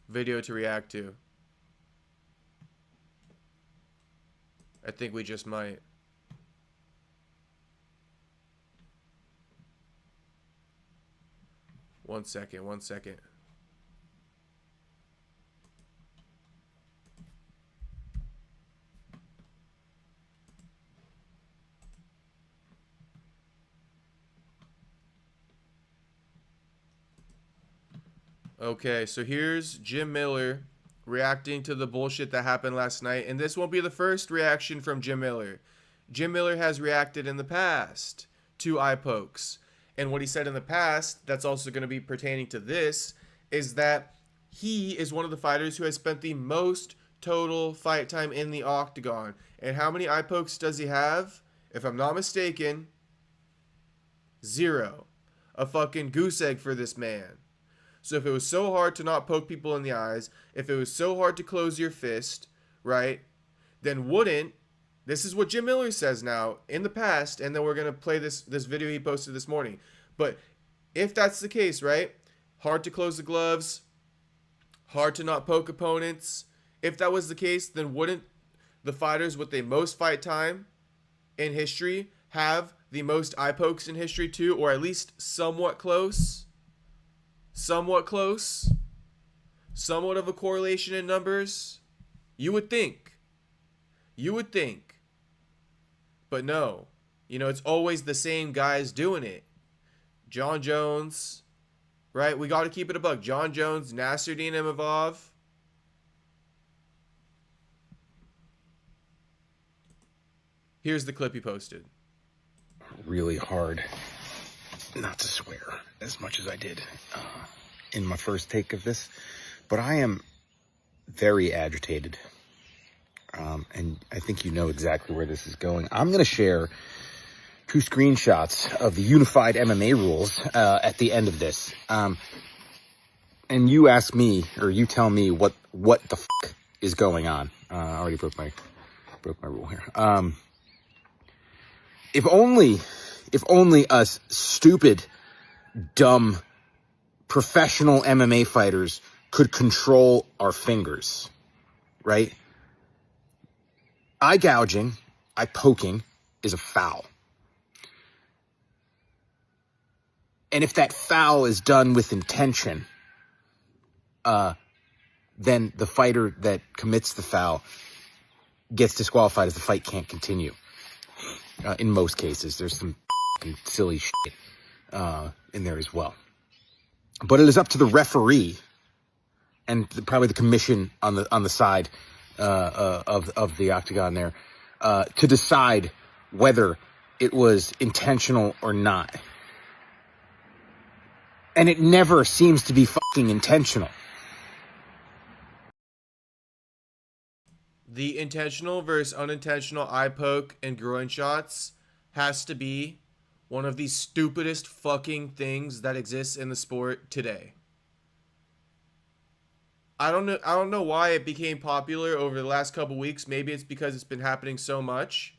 video to react to. I think we just might. One second. Okay, so here's Jim Miller reacting to the bullshit that happened last night. And this won't be the first reaction from Jim Miller. Jim Miller has reacted in the past to eye pokes. And what he said in the past, that's also going to be pertaining to this, is that he is one of the fighters who has spent the most total fight time in the octagon. And how many eye pokes does he have? If I'm not mistaken, 0. A fucking goose egg for this man. So if it was so hard to not poke people in the eyes, if it was so hard to close your fist, right, then wouldn't, this is what Jim Miller says now in the past, and then we're going to play this video he posted this morning. But if that's the case, right, hard to close the gloves, hard to not poke opponents, if that was the case, then wouldn't the fighters with the most fight time in history have the most eye pokes in history too, or at least somewhat close? Somewhat close? Somewhat of a correlation in numbers? You would think. You would think. But no. You know, it's always the same guys doing it. John Jones, right? We got to keep it a buck. John Jones, Nasruddin Imavov. Here's the clip he posted. Really hard not to swear as much as I did in my first take of this, but I am very agitated, and I think you know exactly where this is going. I'm going to share 2 screenshots of the unified MMA rules at the end of this, and you ask me, or you tell me what the fuck is going on. I already broke my rule here. If only us stupid, dumb, professional MMA fighters could control our fingers, right? Eye gouging, eye poking is a foul. And if that foul is done with intention, then the fighter that commits the foul gets disqualified as the fight can't continue. In most cases, there's some silly shit in there as well. But it is up to the referee and probably the commission on the side of the octagon there to decide whether it was intentional or not. And it never seems to be fucking intentional. The intentional versus unintentional eye poke and groin shots has to be one of the stupidest fucking things that exists in the sport today. I don't know why it became popular over the last couple weeks. Maybe it's because it's been happening so much.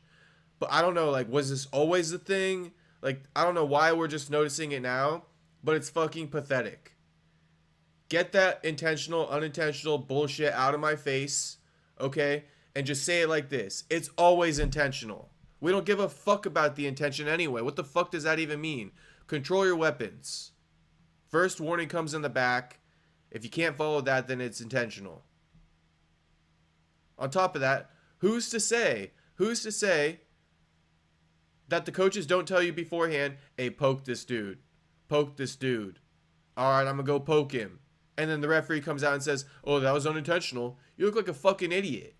But I don't know, like, was this always a thing? Like, I don't know why we're just noticing it now, but it's fucking pathetic. Get that intentional, unintentional bullshit out of my face, okay? And just say it like this. It's always intentional. We don't give a fuck about the intention anyway. What the fuck does that even mean? Control your weapons. First warning comes in the back. If you can't follow that, then it's intentional. On top of that, who's to say that the coaches don't tell you beforehand, hey, poke this dude. Poke this dude. All right, I'm going to go poke him. And then the referee comes out and says, oh, that was unintentional. You look like a fucking idiot.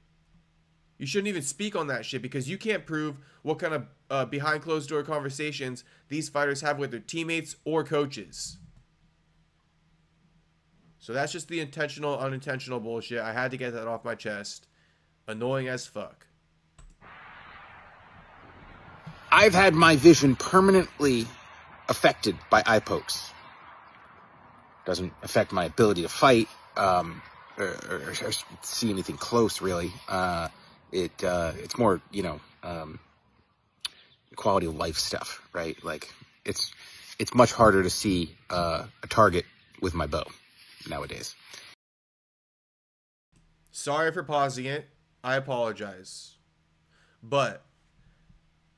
You shouldn't even speak on that shit because you can't prove what kind of behind closed door conversations these fighters have with their teammates or coaches. So that's just the intentional, unintentional bullshit. I had to get that off my chest. Annoying as fuck. I've had my vision permanently affected by eye pokes. Doesn't affect my ability to fight, or see anything close, really. It's more, quality of life stuff, right? Like, it's much harder to see a target with my bow nowadays. Sorry for pausing it. I apologize. But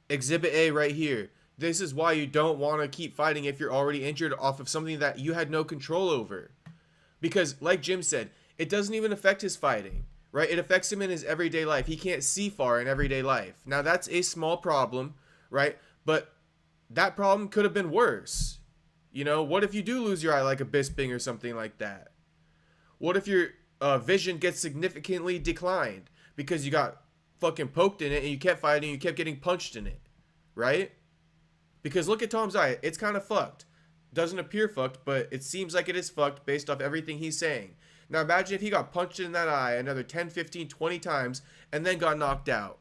Exhibit A right here. This is why you don't want to keep fighting if you're already injured off of something that you had no control over. Because, like Jim said, it doesn't even affect his fighting, right? It affects him in his everyday life. He can't see far in everyday life. Now, that's a small problem, right? But that problem could have been worse. What if you do lose your eye like a Bisping or something like that? What if your vision gets significantly declined because you got fucking poked in it and you kept fighting, you kept getting punched in it, right? Because look at Tom's eye. It's kind of fucked. Doesn't appear fucked, but it seems like it is fucked based off everything he's saying. Now imagine if he got punched in that eye another 10, 15, 20 times and then got knocked out.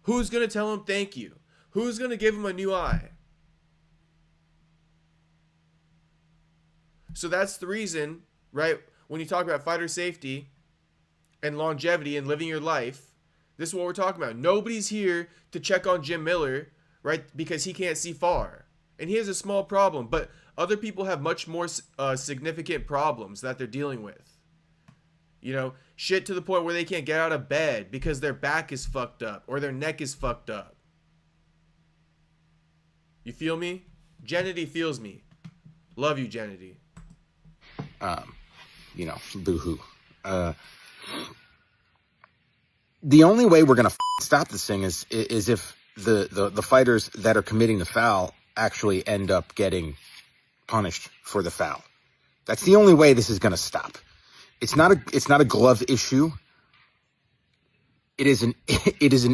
Who's going to tell him thank you? Who's going to give him a new eye? So that's the reason, right, when you talk about fighter safety and longevity and living your life, this is what we're talking about. Nobody's here to check on Jim Miller, right, because he can't see far. And he has a small problem, but other people have much more significant problems that they're dealing with. Shit to the point where they can't get out of bed because their back is fucked up or their neck is fucked up. You feel me? Genity feels me. Love you, Genity. Boo-hoo. The only way we're going to stop this thing is if the fighters that are committing the foul actually end up getting punished for the foul. That's the only way this is going to stop. It's not a glove issue. It is an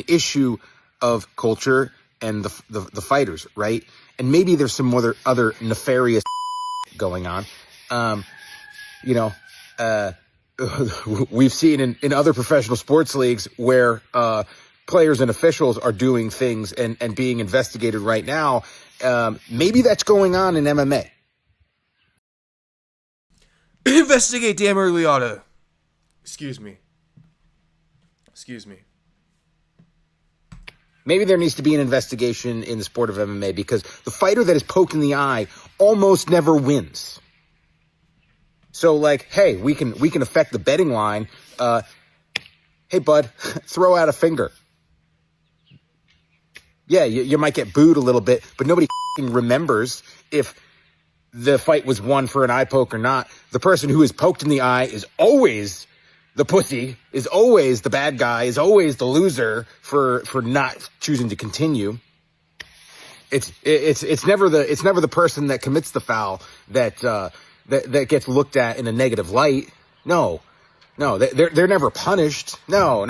issue of culture and the fighters, right? And maybe there's some other nefarious going on. We've seen in other professional sports leagues where players and officials are doing things and being investigated right now. Maybe that's going on in MMA. Investigate Dan Liotta. Excuse me. Maybe there needs to be an investigation in the sport of MMA because the fighter that is poked in the eye almost never wins. So, like, hey, we can affect the betting line. Hey, bud, throw out a finger. Yeah, you might get booed a little bit, but nobody remembers if the fight was won for an eye poke or not. The person who is poked in the eye is always the pussy, is always the bad guy, is always the loser for not choosing to continue. It's never the person that commits the foul that gets looked at in a negative light. No, they're never punished. No.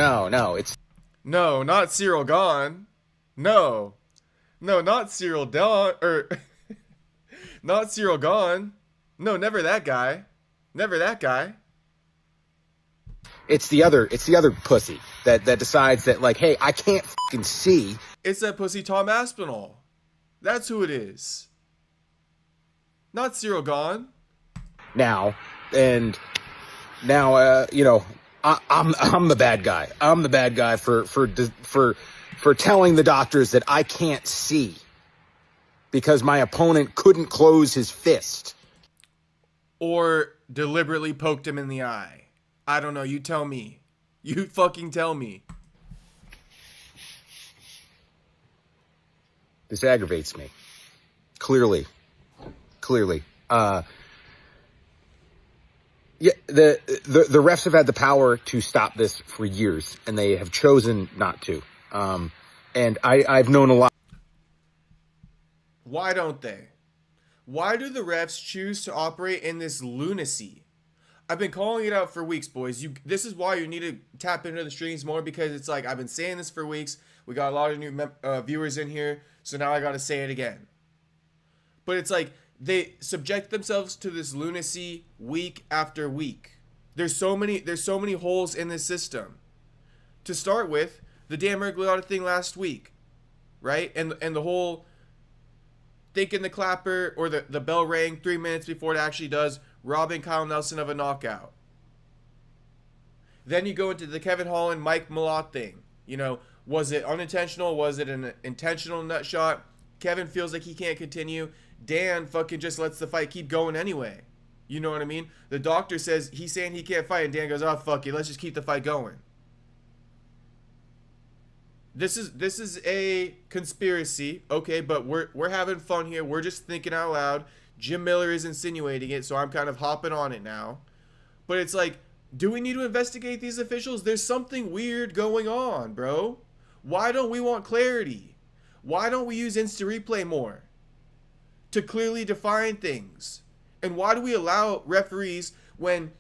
It's no, not Ciryl Gane. No, not Ciryl Dawn or not Ciryl Gane. No, never that guy. Never that guy. It's the other pussy that decides that, like, hey, I can't fucking see. It's that pussy Tom Aspinall. That's who it is. Not Ciryl Gane. Now, I'm the bad guy. I'm the bad guy for telling the doctors that I can't see because my opponent couldn't close his fist. Or deliberately poked him in the eye. I don't know. You tell me. You fucking tell me. This aggravates me. Clearly. Yeah, the refs have had the power to stop this for years, and they have chosen not to. And I've known a lot. Why don't they? Why do the refs choose to operate in this lunacy? I've been calling it out for weeks, boys. This is why you need to tap into the streams more, because it's like I've been saying this for weeks. We got a lot of new viewers in here, so now I got to say it again. But it's like they subject themselves to this lunacy week after week. There's so many holes in this system. To start with, the Dan Mergliotta thing last week, right? And the whole thinking the clapper or the bell rang 3 minutes before it actually does, robbing Kyle Nelson of a knockout. Then you go into the Kevin Holland, Mike Malott thing. You know, was it unintentional? Was it an intentional nut shot? Kevin feels like he can't continue. Dan fucking just lets the fight keep going anyway. You know what I mean? The doctor says he's saying he can't fight, and Dan goes, "Oh fuck it, let's just keep the fight going." This is a conspiracy, okay, but we're having fun here. We're just thinking out loud. Jim Miller is insinuating it, so I'm kind of hopping on it now. But it's like, do we need to investigate these officials? There's something weird going on, bro. Why don't we want clarity? Why don't we use instant replay more to clearly define things? And why do we allow referees, when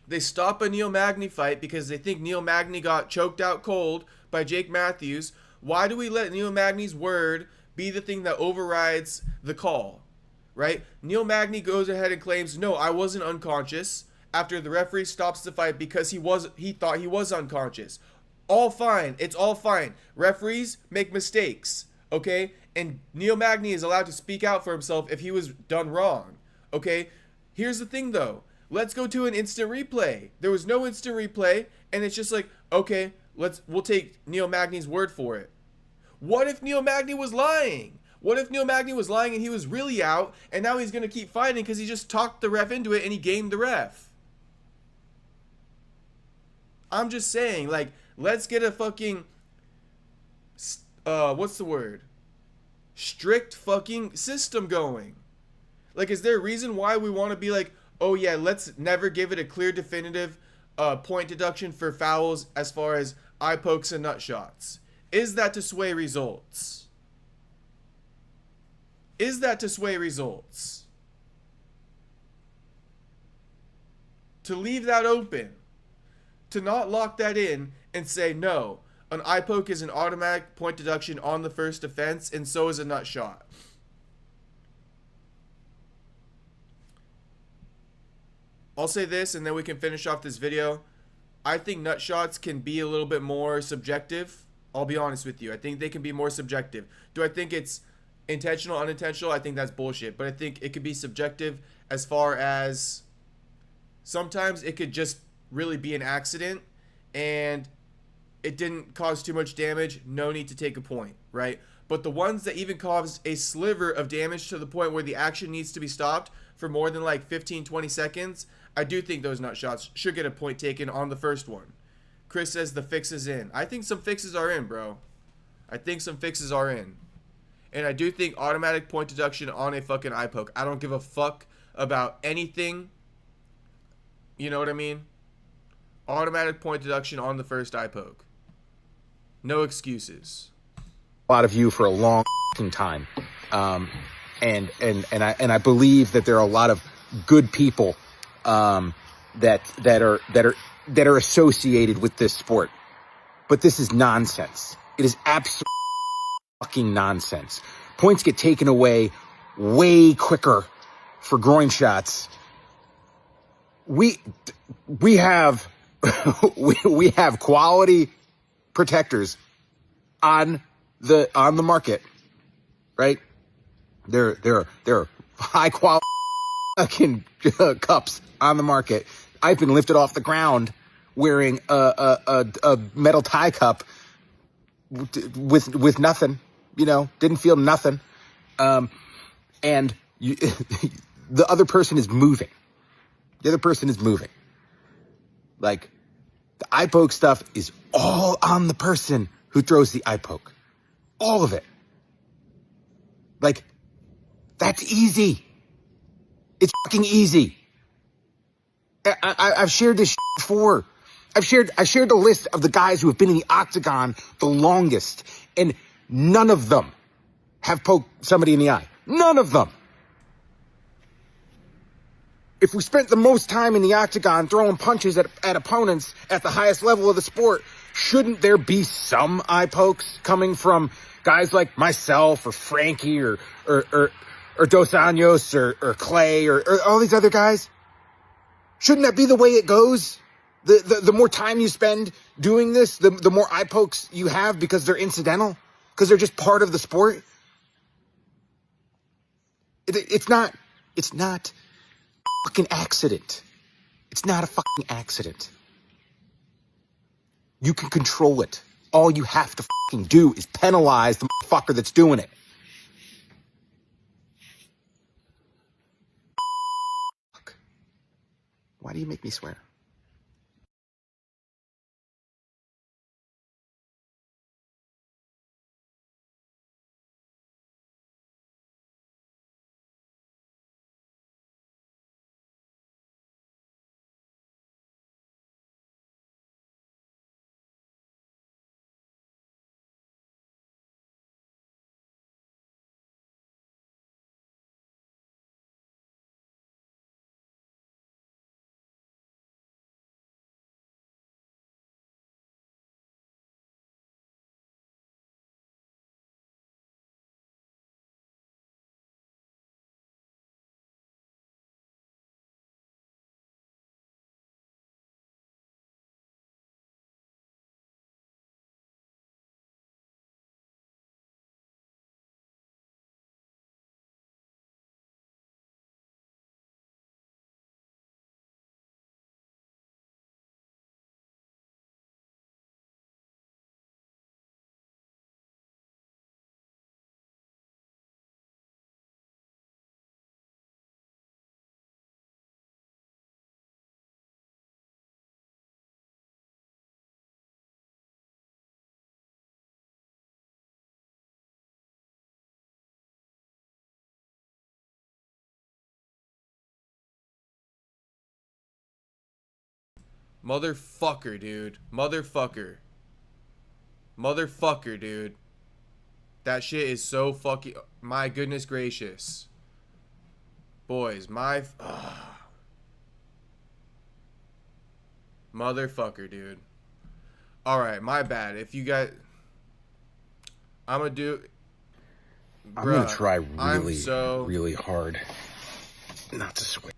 they stop a Neil Magny fight because they think Neil Magny got choked out cold by Jake Matthews, why do we let Neil Magny's word be the thing that overrides the call, right? Neil Magny goes ahead and claims, "No, I wasn't unconscious," after the referee stops the fight because he thought he was unconscious. All fine. It's all fine. Referees make mistakes, okay? And Neil Magny is allowed to speak out for himself if he was done wrong, okay? Here's the thing, though. Let's go to an instant replay. There was no instant replay, and it's just like, okay, we'll take Neil Magny's word for it. What if Neil Magny was lying? What if Neil Magny was lying and he was really out, and now he's going to keep fighting because he just talked the ref into it and he gamed the ref? I'm just saying, like, let's get a fucking, what's the word? Strict fucking system going. Like, is there a reason why we want to be like, oh yeah, let's never give it a clear, definitive point deduction for fouls as far as eye pokes and nut shots? Is that to sway results? Is that to sway results? To leave that open, to not lock that in and say, no, an eye poke is an automatic point deduction on the first offense, and so is a nut shot. I'll say this, and then we can finish off this video. I think nut shots can be a little bit more subjective. I'll be honest with you. I think they can be more subjective. Do I think it's intentional, unintentional? I think that's bullshit. But I think it could be subjective as far as sometimes it could just really be an accident and it didn't cause too much damage. No need to take a point, right? But the ones that even cause a sliver of damage to the point where the action needs to be stopped for more than like 15, 20 seconds, I do think those nut shots should get a point taken on the first one. Chris says the fix is in. I think some fixes are in, bro. I think some fixes are in. And I do think automatic point deduction on a fucking eye poke. I don't give a fuck about anything. You know what I mean? Automatic point deduction on the first eye poke. No excuses. A lot of you for a long time. And I believe that there are a lot of good people that are associated with this sport. But this is nonsense. It is absolute fucking nonsense. Points get taken away way quicker for groin shots. We have we have quality protectors on the market, right? There are high quality fucking cups on the market. I've been lifted off the ground wearing a metal tie cup with nothing, you know, didn't feel nothing. And the other person is moving. The other person is moving. Like, the eye poke stuff is all on the person who throws the eye poke. All of it. Like, that's easy. It's fucking easy. I've shared this before. I've shared the list of the guys who have been in the octagon the longest, and none of them have poked somebody in the eye. None of them. If we spent the most time in the octagon throwing punches at opponents at the highest level of the sport, shouldn't there be some eye pokes coming from guys like myself or Frankie or Dos Anjos or Clay or all these other guys? Shouldn't that be the way it goes? The more time you spend doing this, the more eye pokes you have because they're incidental, because they're just part of the sport. It's not a fucking accident. It's not a fucking accident. You can control it. All you have to fucking do is penalize the fucker that's doing it. Why do you make me swear? Motherfucker, dude. Motherfucker. Motherfucker, dude. That shit is so fucking... My goodness gracious. Boys, my... Motherfucker, dude. Alright, my bad. If you guys... I'm gonna do... I'm gonna Bruh, try I'm really hard not to swear.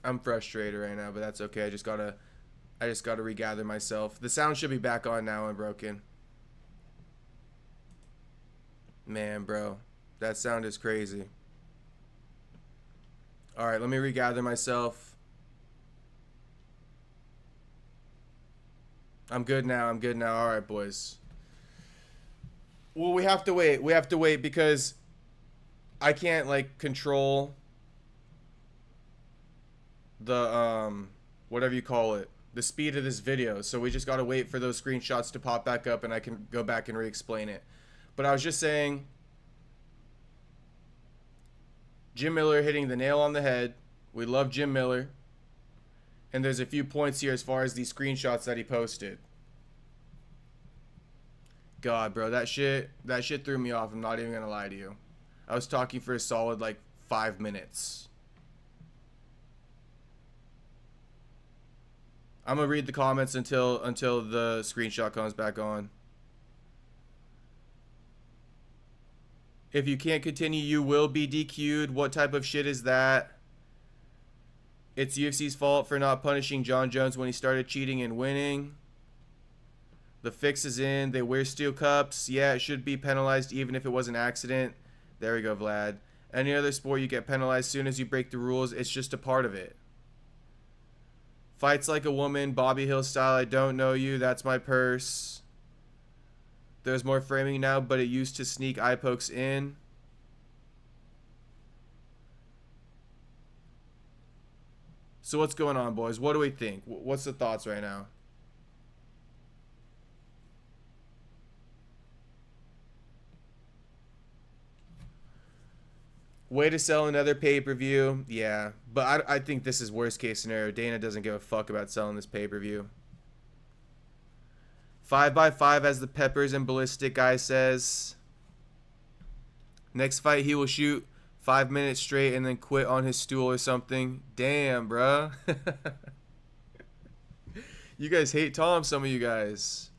I'm frustrated right now, but that's okay. I just gotta regather myself. The sound should be back on now, Unbroken. Man, bro. That sound is crazy. Alright, let me regather myself. I'm good now. Alright, boys. Well, we have to wait. We have to wait because I can't, like, control the, whatever you call it, the speed of this video. So we just gotta wait for those screenshots to pop back up and I can go back and re-explain it. But I was just saying, Jim Miller hitting the nail on the head. We love Jim Miller. And there's a few points here as far as these screenshots that he posted. God, bro, that shit threw me off. I'm not even gonna lie to you. I was talking for a solid, like, 5 minutes. I'm gonna read the comments until the screenshot comes back on. If you can't continue, you will be DQ'd. What type of shit is that? It's UFC's fault for not punishing John Jones when he started cheating and winning. The fix is in. They wear steel cups. Yeah, it should be penalized even if it was an accident. There we go, Vlad. Any other sport, you get penalized as soon as you break the rules. It's just a part of it. Fights like a woman, Bobby Hill style. I don't know you. That's my purse. There's more framing now, but it used to sneak eye pokes in. So what's going on, boys? What do we think? What's the thoughts right now? Way to sell another pay-per-view. Yeah, but I think this is worst case scenario. Dana doesn't give a fuck about selling this pay-per-view. 5x5 as the Peppers and Ballistic guy says. Next fight, he will shoot 5 minutes straight and then quit on his stool or something. Damn, bruh. You guys hate Tom, some of you guys.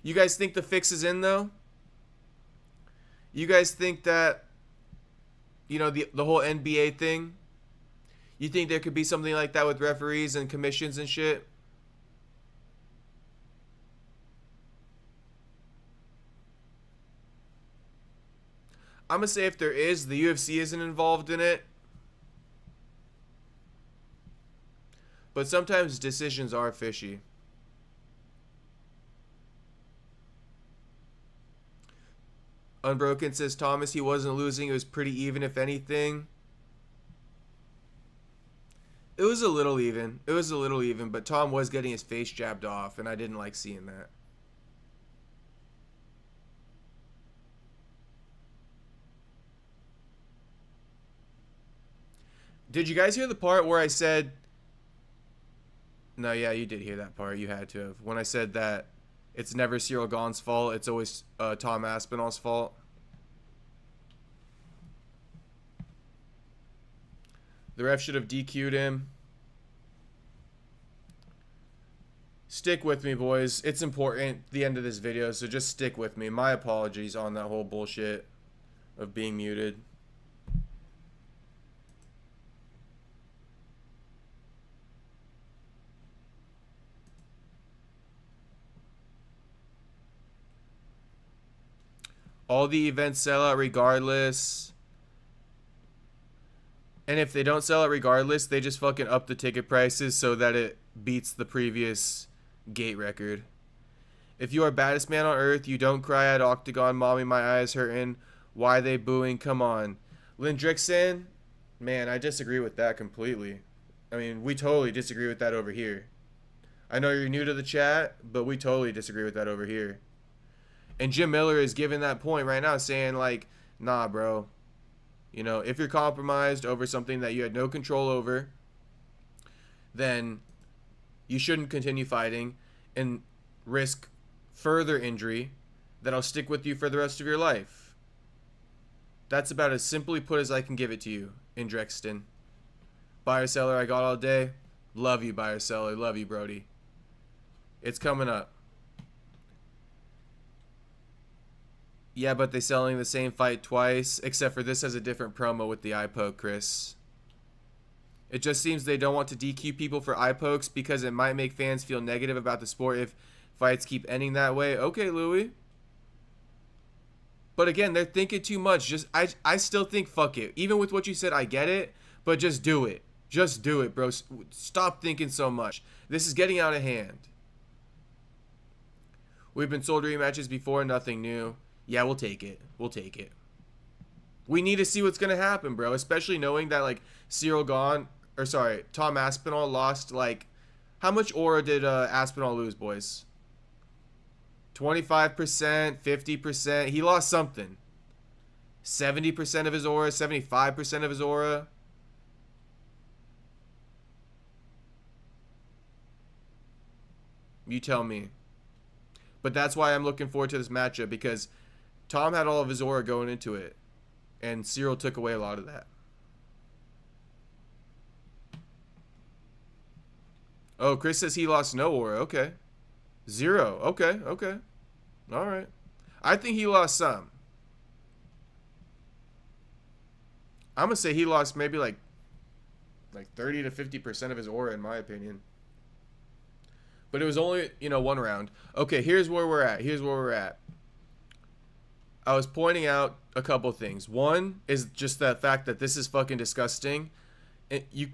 You guys think the fix is in, though? You guys think that, you know, the whole NBA thing? You think there could be something like that with referees and commissions and shit? I'm gonna say if there is, the UFC isn't involved in it. But sometimes decisions are fishy. Unbroken says Thomas, he wasn't losing. It was pretty even, if anything. It was a little even. It was a little even, but Tom was getting his face jabbed off, and I didn't like seeing that. Did you guys hear the part where I said... No, yeah, you did hear that part. You had to have. When I said that it's never Ciryl Gane's fault, it's always Tom Aspinall's fault. The ref should have DQ'd him. Stick with me, boys. It's important, the end of this video, so just stick with me. My apologies on that whole bullshit of being muted. All the events sell out regardless. And if they don't sell out regardless, they just fucking up the ticket prices so that it beats the previous gate record. If you are baddest man on earth, you don't cry at Octagon. Mommy, my eyes hurting. Why they booing? Come on. Lindrickson, man, I disagree with that completely. I mean, we totally disagree with that over here. I know you're new to the chat, but we totally disagree with that over here. And Jim Miller is giving that point right now, saying like, nah, bro. You know, if you're compromised over something that you had no control over, then you shouldn't continue fighting and risk further injury that'll stick with you for the rest of your life. That's about as simply put as I can give it to you, Indrexton. Buyer seller, I got all day. Love you, buyer seller. Love you, Brody. It's coming up. Yeah, but they're selling the same fight twice, except for this has a different promo with the eye poke, Chris. It just seems they don't want to DQ people for eye pokes because it might make fans feel negative about the sport if fights keep ending that way. Okay, Louis. But again, they're thinking too much. I still think fuck it. Even with what you said, I get it, but just do it. Just do it, bro. Stop thinking so much. This is getting out of hand. We've been sold rematches before, nothing new. Yeah, we'll take it. We'll take it. We need to see what's going to happen, bro. Especially knowing that, like, Tom Aspinall lost, like, how much aura did Aspinall lose, boys? 25%, 50%. He lost something. 70% of his aura, 75% of his aura. You tell me. But that's why I'm looking forward to this matchup, because Tom had all of his aura going into it, and Ciryl took away a lot of that. Oh, Chris says he lost no aura. Okay. 0. Okay, okay. All right. I think he lost some. I'm going to say he lost maybe like 30 to 50% of his aura, in my opinion. But it was only, one round. Okay, here's where we're at. Here's where we're at. I was pointing out a couple things. One is just the fact that this is fucking disgusting.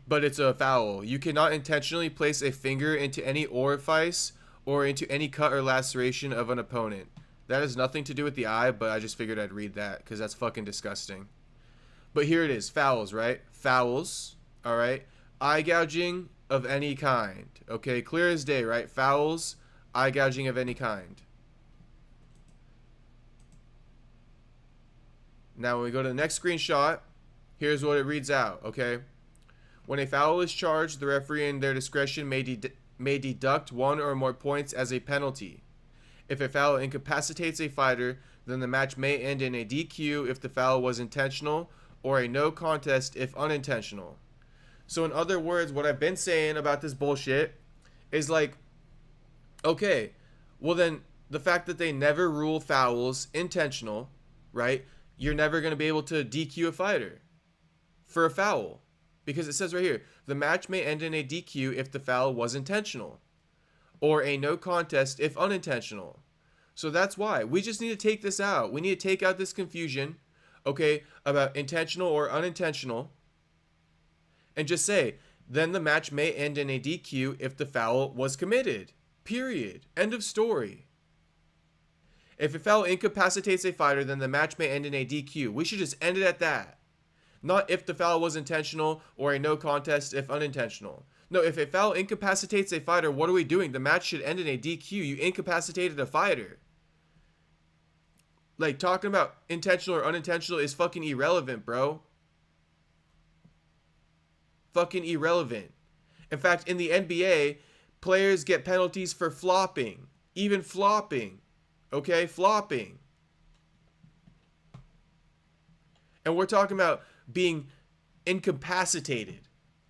But it's a foul. You cannot intentionally place a finger into any orifice or into any cut or laceration of an opponent. That has nothing to do with the eye, but I just figured I'd read that because that's fucking disgusting. But here it is. Fouls, right? Fouls. All right. Eye gouging of any kind. Okay, clear as day, right? Fouls, eye gouging of any kind. Now, when we go to the next screenshot, here's what it reads out, okay? When a foul is charged, the referee in their discretion may deduct 1 or more points as a penalty. If a foul incapacitates a fighter, then the match may end in a DQ if the foul was intentional, or a no contest if unintentional. So in other words, what I've been saying about this bullshit is like, okay, well then the fact that they never rule fouls intentional, right? You're never going to be able to DQ a fighter. for a foul. Because it says right here, the match may end in a DQ if the foul was intentional, or a no contest if unintentional. So that's why. We just need to take this out. We need to take out this confusion, okay, about intentional or unintentional, and just say, then the match may end in a DQ if the foul was committed. Period. End of story. If a foul incapacitates a fighter, then the match may end in a DQ. We should just end it at that. Not if the foul was intentional or a no contest if unintentional. No, if a foul incapacitates a fighter, what are we doing? The match should end in a DQ. You incapacitated a fighter. Like, talking about intentional or unintentional is fucking irrelevant, bro. Fucking irrelevant. In fact, in the NBA, players get penalties for flopping. Even flopping. Okay? Flopping. And we're talking about being incapacitated.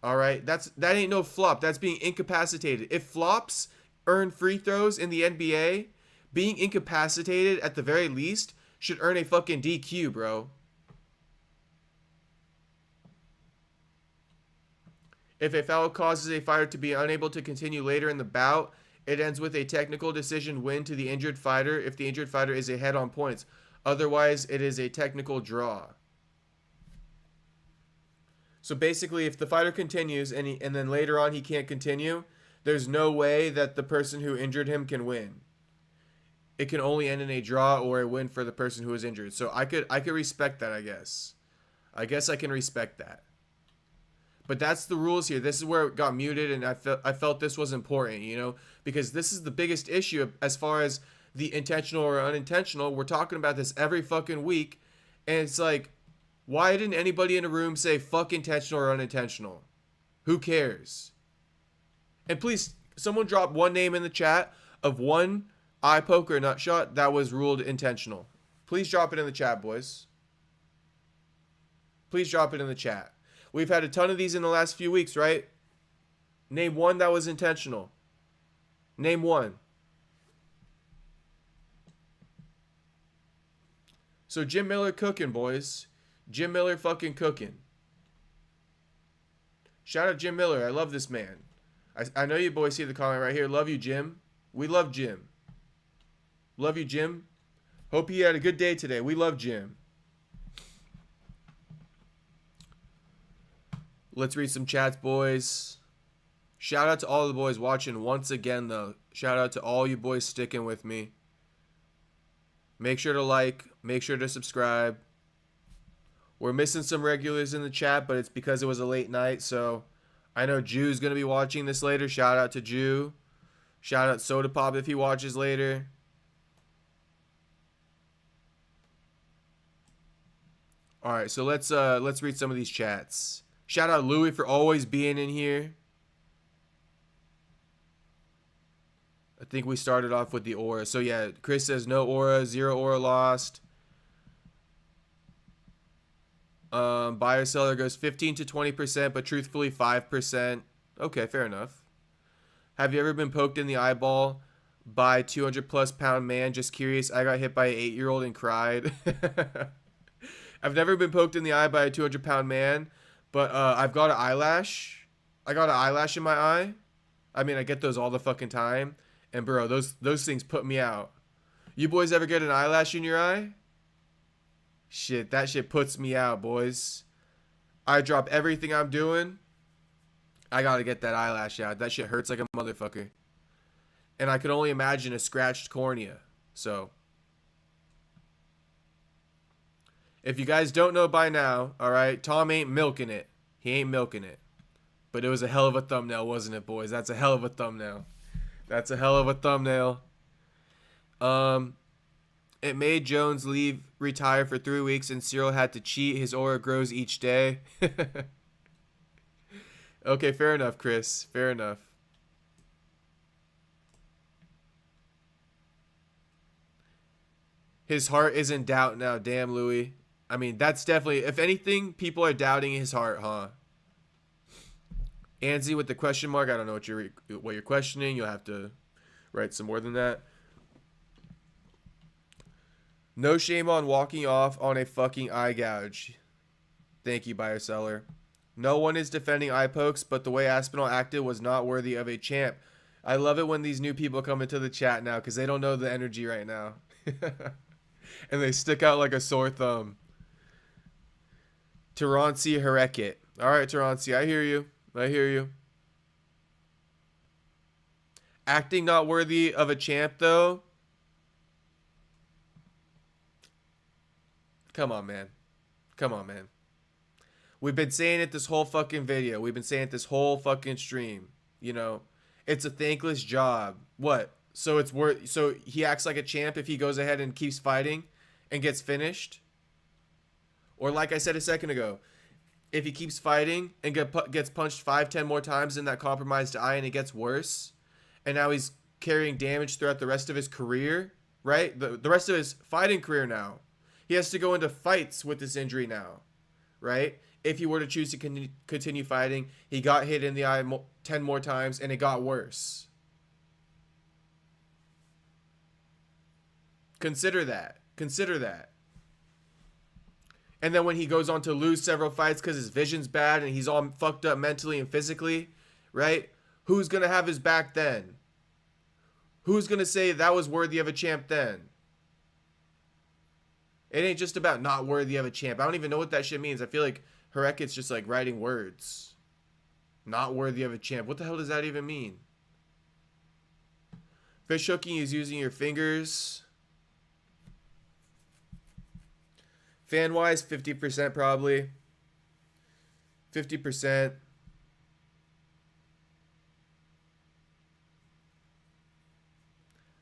Alright? That ain't no flop. That's being incapacitated. If flops earn free throws in the NBA, being incapacitated at the very least should earn a fucking DQ, bro. If a foul causes a fighter to be unable to continue later in the bout, it ends with a technical decision win to the injured fighter if the injured fighter is ahead on points. Otherwise, it is a technical draw. So basically, if the fighter continues and then later on he can't continue, there's no way that the person who injured him can win. It can only end in a draw or a win for the person who was injured. So I could respect that, I guess. I guess I can respect that. But that's the rules here. This is where it got muted, and I felt this was important, you know, because this is the biggest issue as far as the intentional or unintentional. We're talking about this every fucking week, and it's like, why didn't anybody in the room say fuck intentional or unintentional? Who cares? And please, someone drop one name in the chat of one eye poke or nut shot that was ruled intentional. Please drop it in the chat, boys. Please drop it in the chat. We've had a ton of these in the last few weeks, right? Name one that was intentional. Name one. So Jim Miller cooking, boys. Jim Miller fucking cooking. Shout out Jim Miller. I love this man. I know you boys see the comment right here. Love you, Jim. We love Jim. Love you, Jim. Hope you had a good day today. We love Jim. Let's read some chats, boys. Shout out to all the boys watching once again, though. Shout out to all you boys sticking with me. Make sure to like. Make sure to subscribe. We're missing some regulars in the chat, but it's because it was a late night. So I know Jew's going to be watching this later. Shout out to Jew. Shout out Soda Pop if he watches later. All right, so let's read some of these chats. Shout out Louis for always being in here. I think we started off with the aura. So yeah, Chris says no aura, 0 aura lost. Buyer seller goes 15 to 20%, but truthfully 5%. Okay, fair enough. Have you ever been poked in the eyeball by 200+ pound man? Just curious. I got hit by an 8-year-old and cried. I've never been poked in the eye by a 200-pound man. But I've got an eyelash. I got an eyelash in my eye. I mean, I get those all the fucking time. And bro, those things put me out. You boys ever get an eyelash in your eye? Shit, that shit puts me out, boys. I drop everything I'm doing. I gotta get that eyelash out. That shit hurts like a motherfucker. And I could only imagine a scratched cornea. So if you guys don't know by now, alright, Tom ain't milking it. He ain't milking it. But it was a hell of a thumbnail, wasn't it, boys? That's a hell of a thumbnail. That's a hell of a thumbnail. It made Jones retire for 3 weeks, and Ciryl had to cheat. His aura grows each day. Okay, fair enough, Chris. Fair enough. His heart is in doubt now. Damn, Louis. I mean, that's definitely... If anything, people are doubting his heart, huh? Anzi with the question mark. I don't know what you're questioning. You'll have to write some more than that. No shame on walking off on a fucking eye gouge. Thank you, buyer seller. No one is defending eye pokes, but the way Aspinall acted was not worthy of a champ. I love it when these new people come into the chat now because they don't know the energy right now. And they stick out like a sore thumb. Taransi Harekit. All right, Taransi, I hear you. I hear you. Acting not worthy of a champ, though. Come on, man. Come on, man. We've been saying it this whole fucking video. We've been saying it this whole fucking stream. You know, it's a thankless job. What? So it's worth. So he acts like a champ if he goes ahead and keeps fighting and gets finished. Or like I said a second ago, if he keeps fighting and gets punched 5-10 more times in that compromised eye and it gets worse, and now he's carrying damage throughout the rest of his career, right? The rest of his fighting career now. He has to go into fights with this injury now, right? If he were to choose to continue fighting, he got hit in the eye 10 more times and it got worse. Consider that. Consider that. And then when he goes on to lose several fights because his vision's bad and he's all fucked up mentally and physically, right? Who's going to have his back then? Who's going to say that was worthy of a champ then? It ain't just about not worthy of a champ. I don't even know what that shit means. I feel like Harekit's just like writing words. Not worthy of a champ. What the hell does that even mean? Fish hooking is using your fingers. Fan-wise, 50% probably. 50%.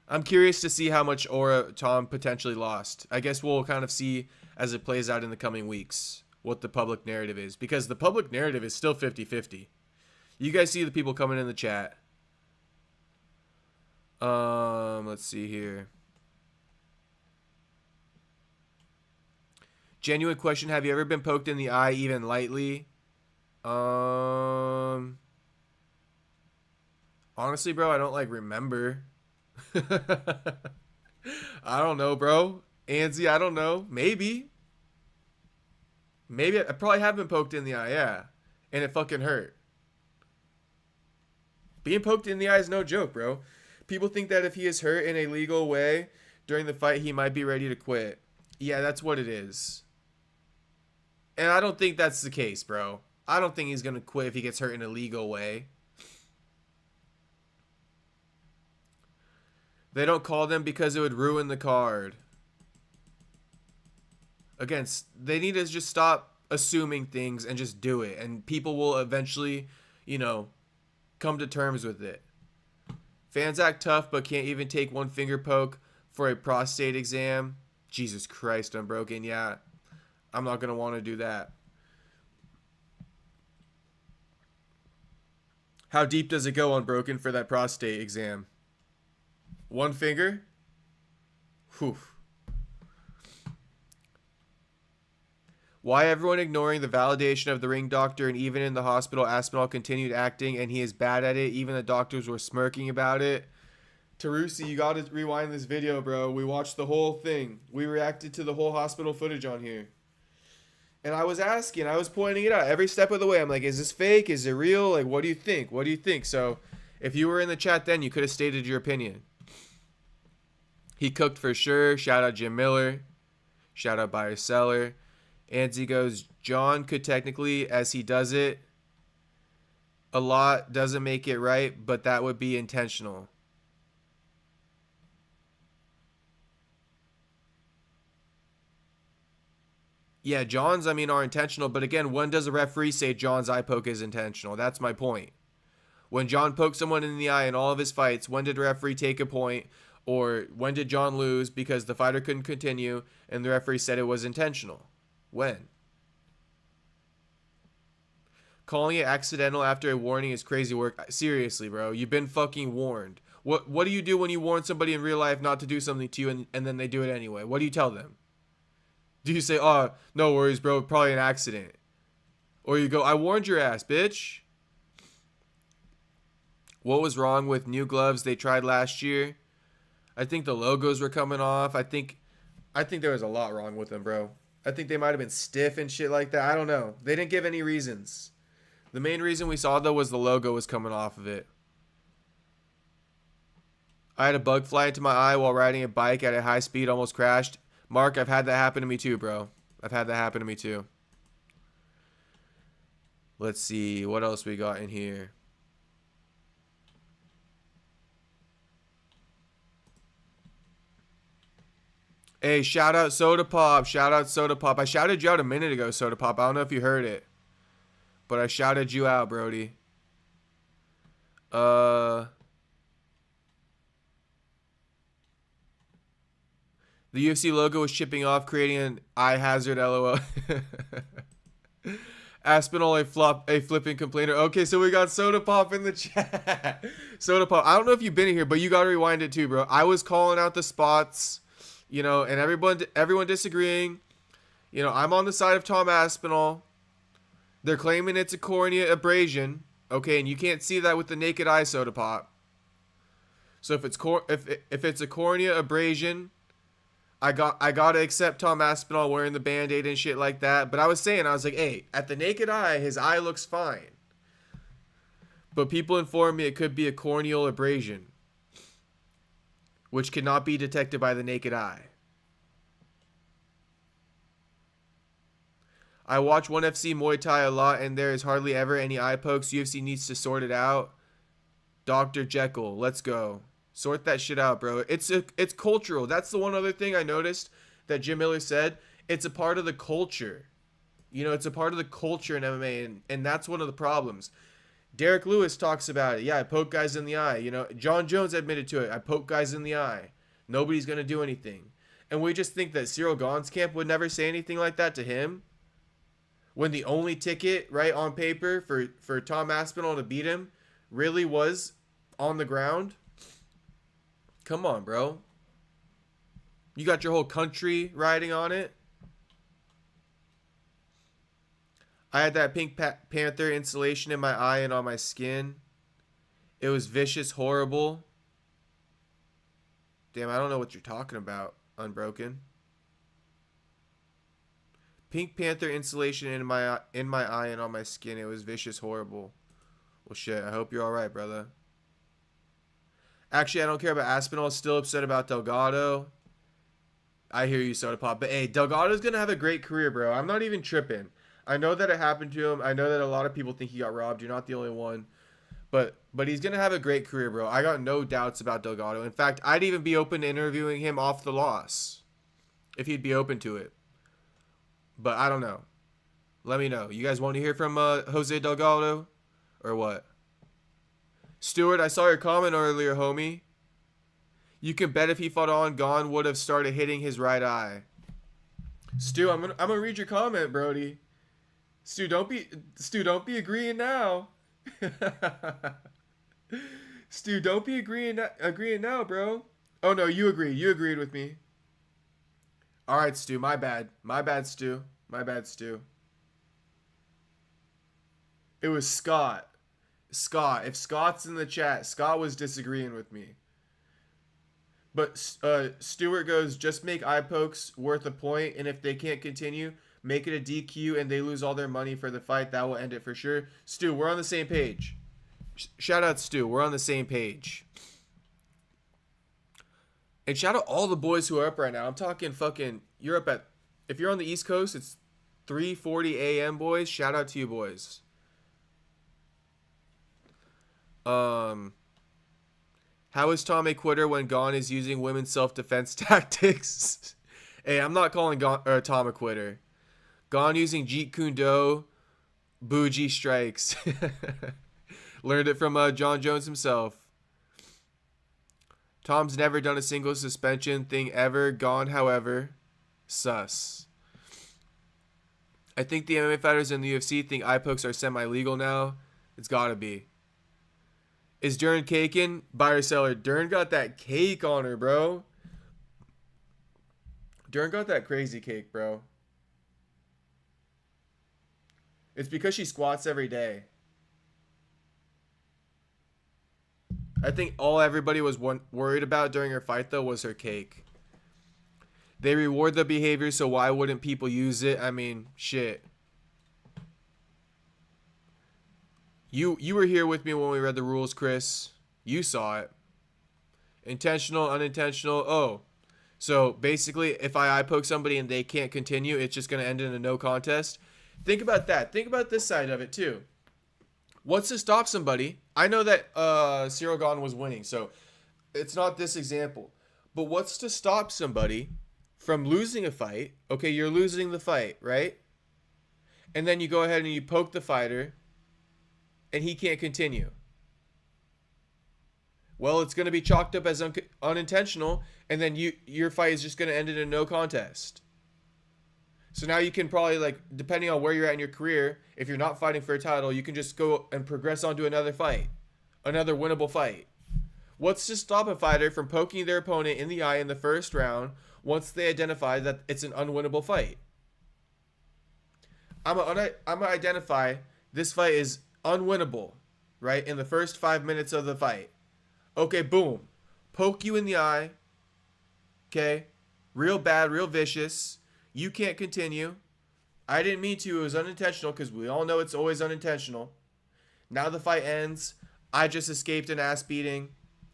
I'm curious to see how much aura Tom potentially lost. I guess we'll kind of see as it plays out in the coming weeks what the public narrative is. Because the public narrative is still 50-50. You guys see the people coming in the chat. Let's see here. Genuine question, have you ever been poked in the eye even lightly? Honestly, bro, I don't like remember. I don't know, bro. Anzi, I don't know. Maybe. Maybe I probably have been poked in the eye, yeah. And it fucking hurt. Being poked in the eye is no joke, bro. People think that if he is hurt in a legal way during the fight, he might be ready to quit. Yeah, that's what it is. And I don't think that's the case, bro. I don't think he's going to quit if he gets hurt in a legal way. They don't call them because it would ruin the card. Again, they need to just stop assuming things and just do it. And people will eventually, you know, come to terms with it. Fans act tough but can't even take one finger poke for a prostate exam. Jesus Christ, Unbroken. Yeah, I'm not going to want to do that. How deep does it go, Unbroken, for that prostate exam? One finger? Whew. Why everyone ignoring the validation of the ring doctor, and even in the hospital, Aspinall continued acting and he is bad at it. Even the doctors were smirking about it. Tarusi, you gotta rewind this video, bro. We watched the whole thing. We reacted to the whole hospital footage on here. And I was asking, I was pointing it out every step of the way. I'm like, is this fake? Is it real? Like, what do you think? What do you think? So, if you were in the chat then, you could have stated your opinion. He cooked for sure. Shout out Jim Miller. Shout out Buyer Seller. Anzi goes, John could technically, as he does it a lot, doesn't make it right, but that would be intentional. Yeah, John's, I mean, are intentional, but again, when does a referee say John's eye poke is intentional? That's my point. When John poked someone in the eye in all of his fights, when did a referee take a point? Or when did John lose because the fighter couldn't continue and the referee said it was intentional? When? Calling it accidental after a warning is crazy work. Seriously, bro. You've been fucking warned. What do you do when you warn somebody in real life not to do something to you and then they do it anyway? What do you tell them? Do you say, oh, no worries, bro, probably an accident? Or you go, I warned your ass, bitch. What was wrong with new gloves they tried last year? I think the logos were coming off. I think there was a lot wrong with them, bro. I think they might have been stiff and shit like that. I don't know. They didn't give any reasons. The main reason we saw, though, was the logo was coming off of it. I had a bug fly into my eye while riding a bike at a high speed, almost crashed. Mark, I've had that happen to me too, bro. I've had that happen to me too. Let's see. What else we got in here? Hey, shout out Soda Pop. Shout out Soda Pop. I shouted you out a minute ago, Soda Pop. I don't know if you heard it. But I shouted you out, Brody. The UFC logo was chipping off, creating an eye hazard, lol. Aspinall, a flipping complainer. Okay, so we got Soda Pop in the chat. Soda Pop, I don't know if you've been in here, but you got to rewind it too, bro. I was calling out the spots, you know, and everyone disagreeing. You know, I'm on the side of Tom Aspinall. They're claiming it's a cornea abrasion. Okay, and you can't see that with the naked eye, Soda Pop. So if it's a cornea abrasion, I gotta accept Tom Aspinall wearing the Band-Aid and shit like that. But I was like, hey, at the naked eye, his eye looks fine. But people informed me it could be a corneal abrasion, which cannot be detected by the naked eye. I watch 1FC Muay Thai a lot, and there is hardly ever any eye pokes. UFC needs to sort it out. Dr. Jekyll, let's go. Sort that shit out, bro. It's cultural. That's the one other thing I noticed that Jim Miller said. It's a part of the culture. You know, it's a part of the culture in MMA, and that's one of the problems. Derek Lewis talks about it. Yeah, I poke guys in the eye. You know, John Jones admitted to it. I poke guys in the eye. Nobody's going to do anything. And we just think that Ciryl Gane's camp would never say anything like that to him. When the only ticket, right, on paper for Tom Aspinall to beat him really was on the ground. Come on, bro. You got your whole country riding on it. I had that Pink Panther insulation in my eye and on my skin. It was vicious, horrible. Damn, I don't know what you're talking about, Unbroken. Pink Panther insulation in my eye and on my skin. It was vicious, horrible. Well, shit. I hope you're all right, brother. Actually, I don't care about Aspinall. Still upset about Delgado. I hear you, Soda Pop. But hey, Delgado's gonna have a great career, bro. I'm not even tripping. I know that it happened to him. I know that a lot of people think he got robbed. You're not the only one. But he's gonna have a great career, bro. I got no doubts about Delgado. In fact, I'd even be open to interviewing him off the loss, if he'd be open to it. But I don't know. Let me know. You guys want to hear from Jose Delgado? Or what? Stuart, I saw your comment earlier, homie. You can bet if he fought on, Gane would have started hitting his right eye. Stu, I'm gonna read your comment, Brody. Stu, don't be agreeing now. Stu, don't be agreeing now, bro. Oh no, you agreed. You agreed with me. All right, Stu. My bad. My bad, Stu. My bad, Stu. It was Scott. Scott. If Scott's in the chat, Scott was disagreeing with me. But Stuart goes, just make eye pokes worth a point, and if they can't continue, make it a DQ and they lose all their money for the fight. That will end it for sure. Stu, we're on the same page. Shout out, Stu. We're on the same page. And shout out all the boys who are up right now. I'm talking fucking, you're up at, if you're on the East Coast, it's 3:40 a.m., boys. Shout out to you, boys. How is Tom a quitter when Gane is using women's self-defense tactics? Hey, I'm not calling Tom a quitter. Gane using Jeet Kune Do, bougie strikes. Learned it from John Jones himself. Tom's never done a single suspension thing ever. Gane, however, sus. I think the MMA fighters in the UFC think eye pokes are semi-legal now. It's gotta be. Is Dern caking? Buyer seller. Dern got that cake on her, bro. Dern got that crazy cake, bro. It's because she squats every day. I think all everybody was worried about during her fight, though, was her cake. They reward the behavior, so why wouldn't people use it? I mean, shit. You were here with me when we read the rules, Chris. You saw it. Intentional, unintentional. Oh. So basically, if I eye poke somebody and they can't continue, it's just going to end in a no contest. Think about that. Think about this side of it too. What's to stop somebody? I know that Ciryl Gane was winning, so it's not this example. But what's to stop somebody from losing a fight? Okay, you're losing the fight, right? And then you go ahead and you poke the fighter, and he can't continue. Well, it's going to be chalked up as unintentional, and then your fight is just going to end in a no contest. So now you can probably, like, depending on where you're at in your career, if you're not fighting for a title, you can just go and progress on to another fight. Another winnable fight. What's to stop a fighter from poking their opponent in the eye in the first round once they identify that it's an unwinnable fight? I'm gonna identify this fight is unwinnable, right, in the first 5 minutes of the fight. Okay, boom. Poke you in the eye. Okay? Real bad, real vicious. You can't continue. I didn't mean to. It was unintentional because we all know it's always unintentional. Now the fight ends. I just escaped an ass beating.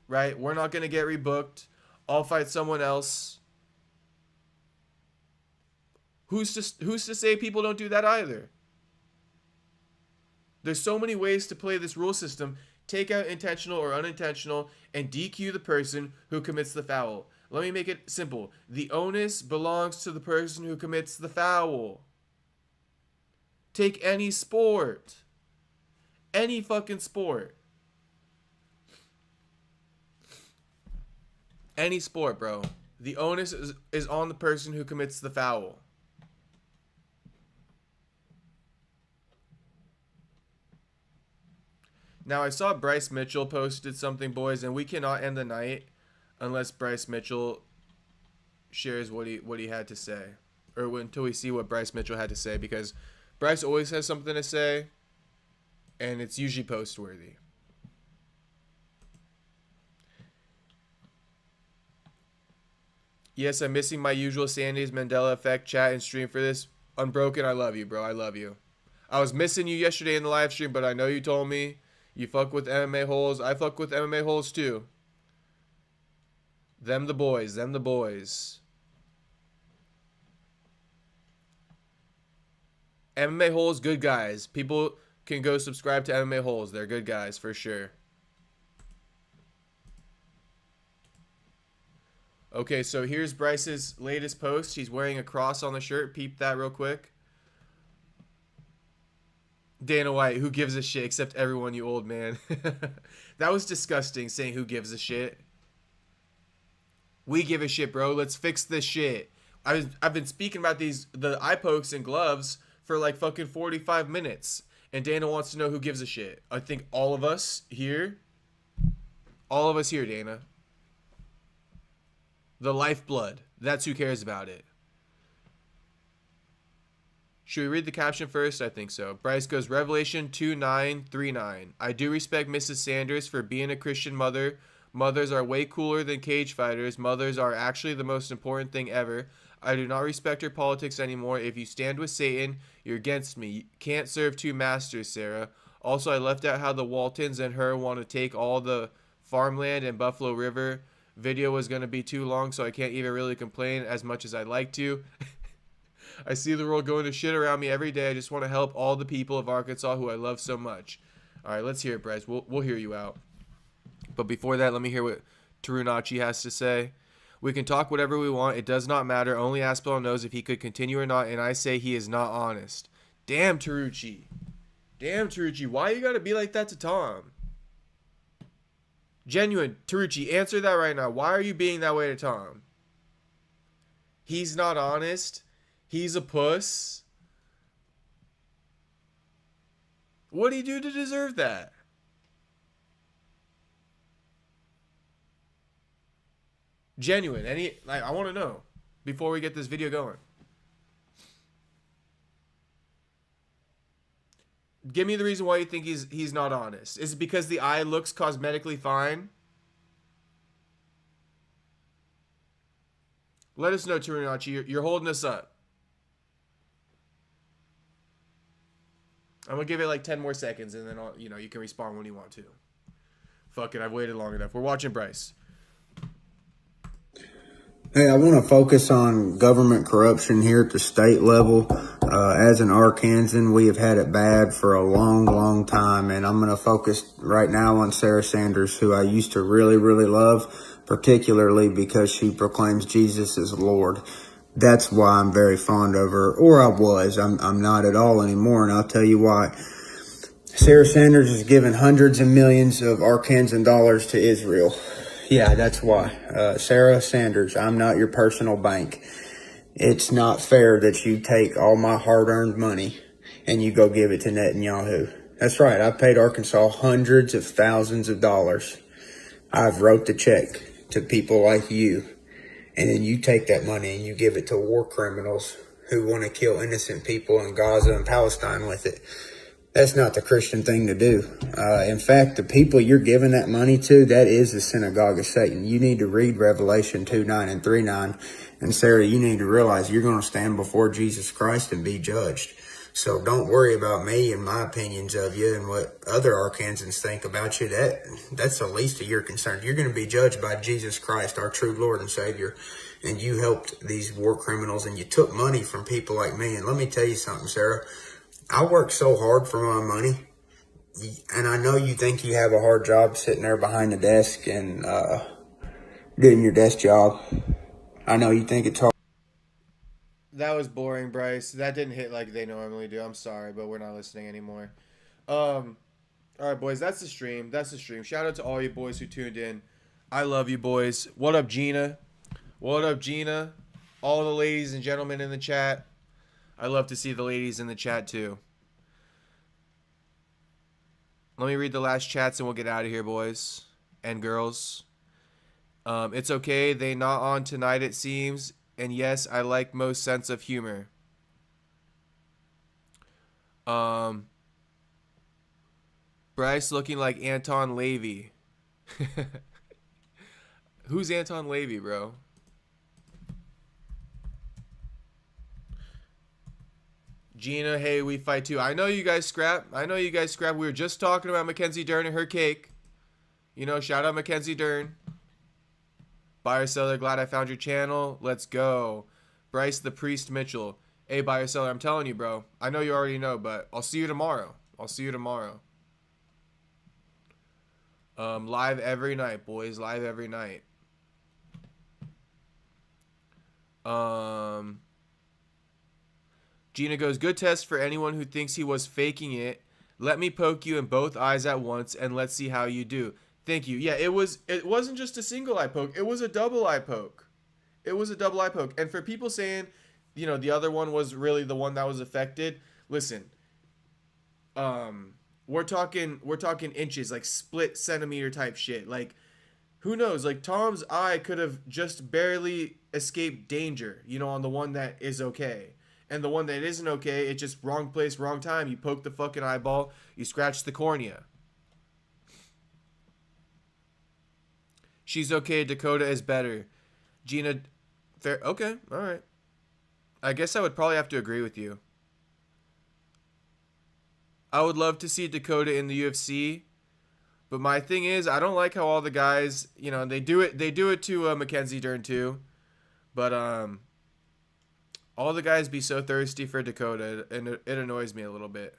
Right? We're not going to get rebooked. I'll fight someone else. Who's to say people don't do that either? There's so many ways to play this rule system. Take out intentional or unintentional and DQ the person who commits the foul. Let me make it simple. The onus belongs to the person who commits the foul. Take any sport. Any fucking sport. Any sport, bro. The onus is on the person who commits the foul. Now, I saw Bryce Mitchell posted something, boys, and we cannot end the night unless Bryce Mitchell shares what he had to say. Or until we see what Bryce Mitchell had to say, because Bryce always has something to say, and it's usually post-worthy. Yes, I'm missing my usual Sandy's Mandela Effect chat and stream for this. Unbroken, I love you, bro. I love you. I was missing you yesterday in the live stream, but I know you told me you fuck with MMA holes. I fuck with MMA holes too. Them the boys. Them the boys. MMA holes, good guys. People can go subscribe to MMA holes. They're good guys for sure. Okay, so here's Bryce's latest post. He's wearing a cross on the shirt. Peep that real quick. Dana White, who gives a shit except everyone, you old man. That was disgusting, saying who gives a shit. We give a shit, bro. Let's fix this shit. I've been speaking about the eye pokes and gloves for like fucking 45 minutes. And Dana wants to know who gives a shit. I think all of us here. All of us here, Dana. The lifeblood. That's who cares about it. Should we read the caption first? I think so. Bryce goes, Revelation 2:9-39. I do respect Mrs. Sanders for being a Christian mother. Mothers are way cooler than cage fighters. Mothers are actually the most important thing ever. I do not respect her politics anymore. If you stand with Satan, you're against me. You can't serve two masters, Sarah. Also, I left out how the Waltons and her want to take all the farmland and Buffalo River. Video was going to be too long, so I can't even really complain as much as I'd like to. I see the world going to shit around me every day. I just want to help all the people of Arkansas who I love so much. All right, let's hear it, Bryce. We'll hear you out. But before that, let me hear what Tarunachi has to say. We can talk whatever we want. It does not matter. Only Aspinall knows if he could continue or not, and I say he is not honest. Damn, Taruchi. Damn, Taruchi. Why you got to be like that to Tom? Genuine. Taruchi, answer that right now. Why are you being that way to Tom? He's not honest. He's a puss. What did he do to deserve that? Genuine. I want to know before we get this video going. Give me the reason why you think he's not honest. Is it because the eye looks cosmetically fine? Let us know, Turinachi. You're holding us up. I'm gonna give it like 10 more seconds, and then you can respond when you want to. Fuck it, I've waited long enough. We're watching Bryce. Hey, I want to focus on government corruption here at the state level. As an Arkansan, we have had it bad for a long, long time, and I'm going to focus right now on Sarah Sanders, who I used to really, really love, particularly because she proclaims Jesus as Lord. That's why I'm very fond of her, or I was. I'm not at all anymore, and I'll tell you why. Sarah Sanders has given hundreds of millions of Arkansan dollars to Israel. Yeah, that's why. Sarah Sanders, I'm not your personal bank. It's not fair that you take all my hard-earned money and you go give it to Netanyahu. That's right. I paid Arkansas hundreds of thousands of dollars. I've wrote the check to people like you. And then you take that money and you give it to war criminals who want to kill innocent people in Gaza and Palestine with it. That's not the Christian thing to do. In fact, the people you're giving that money to, that is the synagogue of Satan. You need to read Revelation 2:9 and 3:9. And Sarah, you need to realize you're going to stand before Jesus Christ and be judged. So don't worry about me and my opinions of you and what other Arkansans think about you. That's the least of your concern. You're going to be judged by Jesus Christ, our true Lord and Savior. And you helped these war criminals and you took money from people like me. And let me tell you something, Sarah. I work so hard for my money, and I know you think you have a hard job sitting there behind the desk and doing your desk job. I know you think it's hard. That was boring, Bryce. That didn't hit like they normally do. I'm sorry, but we're not listening anymore. All right, boys, that's the stream. That's the stream. Shout out to all you boys who tuned in. I love you, boys. What up, Gina? What up, Gina? All the ladies and gentlemen in the chat. I love to see the ladies in the chat too. Let me read the last chats and we'll get out of here, boys and girls. It's okay. They not on tonight, it seems. And yes, I like most sense of humor. Bryce looking like Anton Levy. Who's Anton Levy, bro? Gina, hey, we fight too. I know you guys scrap. We were just talking about Mackenzie Dern and her cake. Shout out Mackenzie Dern. Buyer seller, glad I found your channel. Let's go. Bryce the Priest Mitchell. Hey, buyer seller, I'm telling you, bro. I know you already know, but I'll see you tomorrow. Live every night, boys. Live every night. Gina goes, good test for anyone who thinks he was faking it. Let me poke you in both eyes at once and let's see how you do. Thank you. Yeah, it wasn't just a single eye poke. It was a double eye poke. And for people saying, the other one was really the one that was affected. Listen, we're talking inches, like split centimeter type shit. Like, who knows? Like, Tom's eye could have just barely escaped danger, on the one that is okay. And the one that isn't okay, it's just wrong place, wrong time. You poke the fucking eyeball, you scratch the cornea. She's okay, Dakota is better. Gina, fair, okay, all right. I guess I would probably have to agree with you. I would love to see Dakota in the UFC, but my thing is, I don't like how all the guys, they do it to Mackenzie Dern too, but all the guys be so thirsty for Dakota, and it annoys me a little bit.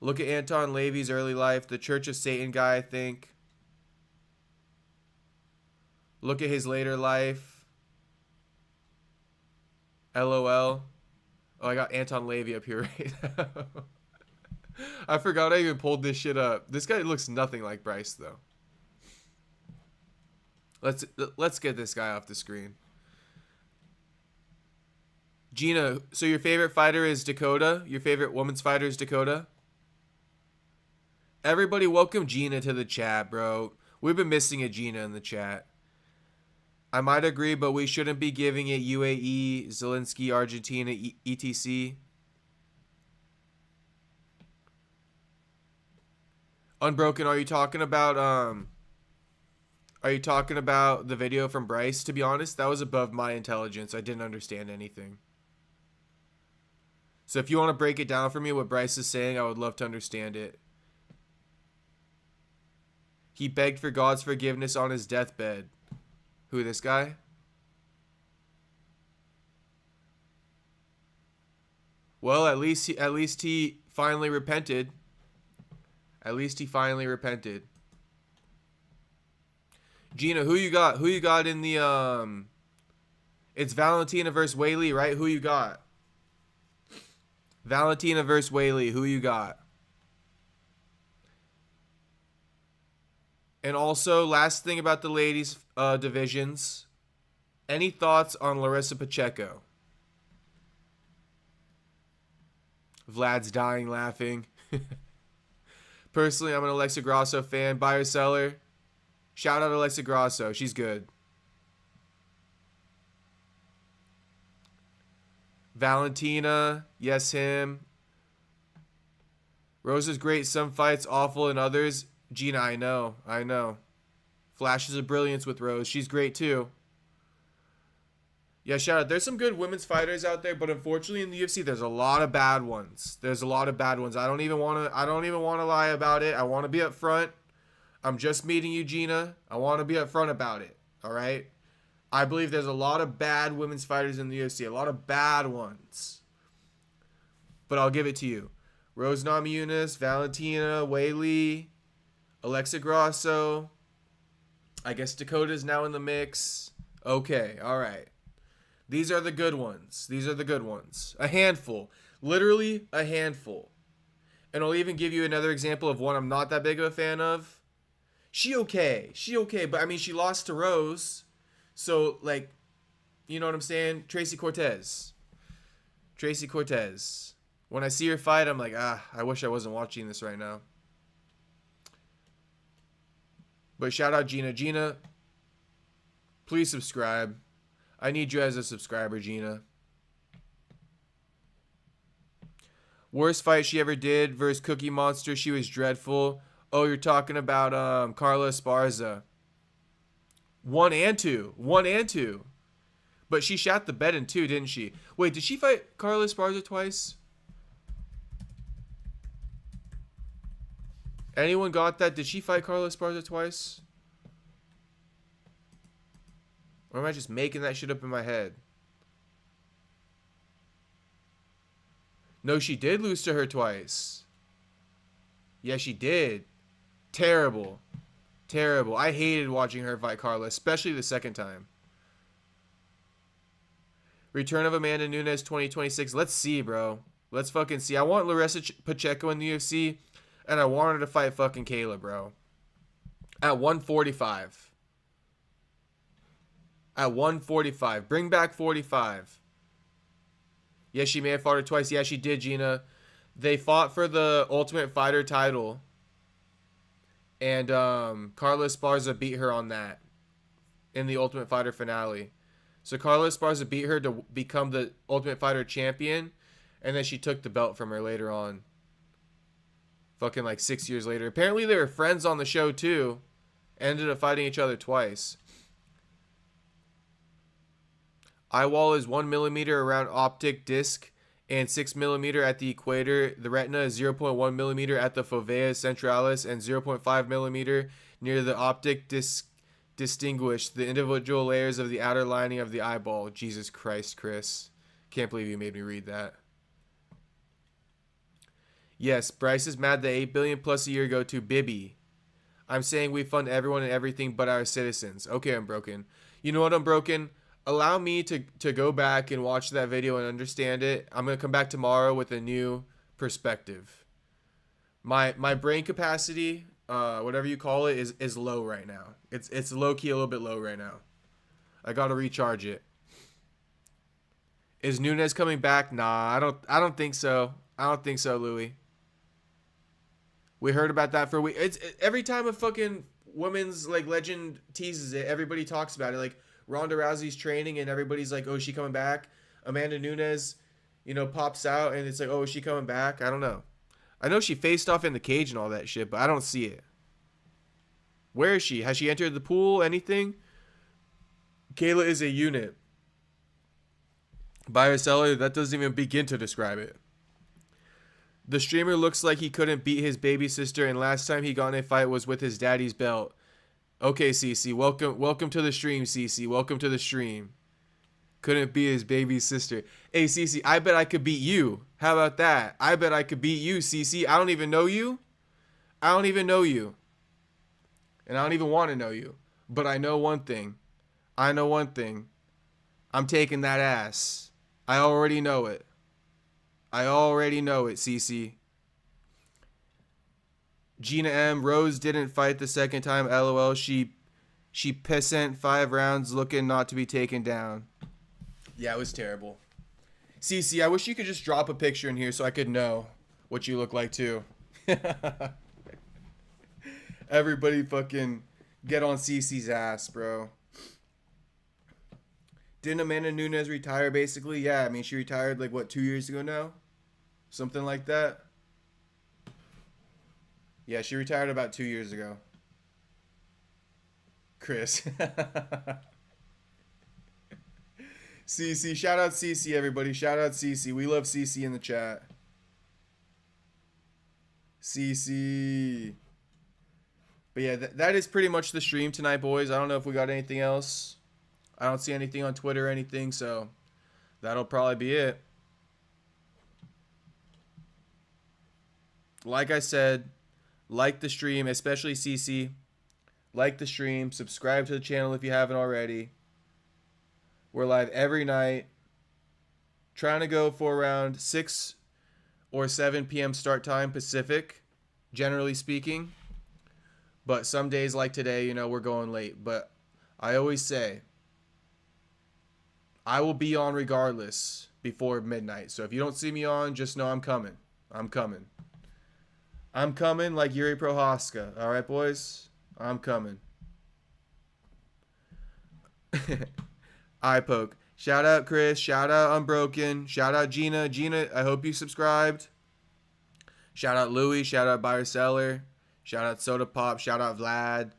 Look at Anton Levy's early life, the Church of Satan guy, I think. Look at his later life. LOL. Oh, I got Anton Levy up here right now. I forgot I even pulled this shit up. This guy looks nothing like Bryce, though. Let's get this guy off the screen. Gina, so your favorite fighter is Dakota? Your favorite women's fighter is Dakota? Everybody welcome Gina to the chat, bro. We've been missing a Gina in the chat. I might agree, but we shouldn't be giving it UAE, Zelensky, Argentina, etc. Unbroken, are you talking about Are you talking about the video from Bryce? To be honest, that was above my intelligence. I didn't understand anything. So if you want to break it down for me, what Bryce is saying, I would love to understand it. He begged for God's forgiveness on his deathbed. Who, this guy? Well, at least he finally repented. At least he finally repented. Gina, who you got? Who you got in the It's Valentina versus Whaley, right? Who you got? Valentina versus Whaley, who you got? And also, last thing about the ladies divisions. Any thoughts on Larissa Pacheco? Vlad's dying laughing. Personally, I'm an Alexa Grasso fan. Buyer seller. Shout out Alexa Grasso. She's good. Valentina. Yes, him. Rose is great. Some fights awful in others. Gina, I know. I know. Flashes of brilliance with Rose. She's great too. Yeah, shout out. There's some good women's fighters out there, but unfortunately in the UFC there's a lot of bad ones. There's a lot of bad ones. I don't even want to lie about it. I want to be up front. I'm just meeting you, Gina. I want to be up front about it. All right? I believe there's a lot of bad women's fighters in the UFC. A lot of bad ones. But I'll give it to you. Rose Namajunas, Valentina, Whaley, Alexa Grasso. I guess Dakota's now in the mix. Okay, all right. These are the good ones. These are the good ones. A handful. Literally a handful. And I'll even give you another example of one I'm not that big of a fan of. She okay. But, I mean, she lost to Rose. So, like, you know what I'm saying? Tracy Cortez. When I see her fight, I'm like, I wish I wasn't watching this right now. But shout out Gina. Gina, please subscribe. I need you as a subscriber, Gina. Worst fight she ever did versus Cookie Monster. She was dreadful. Oh, you're talking about Carla Esparza. 1 and 2. But she shot the bed in 2, didn't she? Wait, did she fight Carla Esparza twice? Anyone got that? Did she fight Carla Esparza twice? Or am I just making that shit up in my head? No, she did lose to her twice. Yeah, she did. Terrible. I hated watching her fight Carla, especially the second time. Return of Amanda Nunes 2026. Let's see, bro. Let's fucking see. I want Larissa Pacheco in the UFC, and I want her to fight fucking Kayla, bro. At 145. At 145. Bring back 45. Yes, she may have fought her twice. Yeah, she did, Gina. They fought for the Ultimate Fighter title. And Carla Esparza beat her on that. In the Ultimate Fighter finale. So Carla Esparza beat her to become the Ultimate Fighter champion. And then she took the belt from her later on. Fucking like 6 years later. Apparently they were friends on the show too. Ended up fighting each other twice. Eye wall is 1 millimeter around optic disc and 6 millimeter at the equator. The retina is 0.1 millimeter at the fovea centralis and 0.5 millimeter near the optic disc. Distinguish the individual layers of the outer lining of the eyeball. Jesus Christ, Chris. Can't believe you made me read that. Yes, Bryce is mad that 8 billion plus a year go to Bibby. I'm saying we fund everyone and everything but our citizens. Okay, Unbroken. You know what, Unbroken? Allow me to go back and watch that video and understand it. I'm going to come back tomorrow with a new perspective. My brain capacity, whatever you call it, is low right now. It's low-key a little bit low right now. I got to recharge it. Is Nunes coming back? Nah, I don't think so. I don't think so, Louis. We heard about that for a week. Every time a fucking women's like legend teases it, everybody talks about it. Like Ronda Rousey's training and everybody's like, oh, is she coming back? Amanda Nunes, pops out and it's like, oh, is she coming back? I don't know. I know she faced off in the cage and all that shit, but I don't see it. Where is she? Has she entered the pool? Anything? Kayla is a unit. Buyer seller, that doesn't even begin to describe it. The streamer looks like he couldn't beat his baby sister, and last time he got in a fight was with his daddy's belt. Okay, CC, welcome to the stream, CC. Welcome to the stream. Couldn't beat his baby sister. Hey, CC, I bet I could beat you. How about that? I bet I could beat you, CC. I don't even know you. I don't even know you. And I don't even want to know you. But I know one thing. I know one thing. I'm taking that ass. I already know it. I already know it, CC. Gina M. Rose didn't fight the second time. LOL. She pissant 5 rounds looking not to be taken down. Yeah, it was terrible. CC, I wish you could just drop a picture in here so I could know what you look like too. Everybody fucking get on CC's ass, bro. Didn't Amanda Nunes retire basically? Yeah, I mean, she retired like, what, 2 years ago now? Something like that. Yeah, she retired about 2 years ago. Chris. CC, shout out CC, everybody. Shout out CC. We love CC in the chat. CC. But yeah, that is pretty much the stream tonight, boys. I don't know if we got anything else. I don't see anything on Twitter or anything, so that'll probably be it. Like I said, like the stream, especially CC. Like the stream. Subscribe to the channel if you haven't already. We're live every night. Trying to go for around 6 or 7 p.m. start time Pacific, generally speaking. But some days like today, you know, we're going late. But I always say, I will be on regardless before midnight. So if you don't see me on, just know I'm coming. I'm coming. I'm coming like Yuri Prohaska. All right, boys? I'm coming. Eye poke. Shout out Chris. Shout out Unbroken. Shout out Gina. Gina, I hope you subscribed. Shout out Louie. Shout out Buyer Seller. Shout out Soda Pop. Shout out Vlad.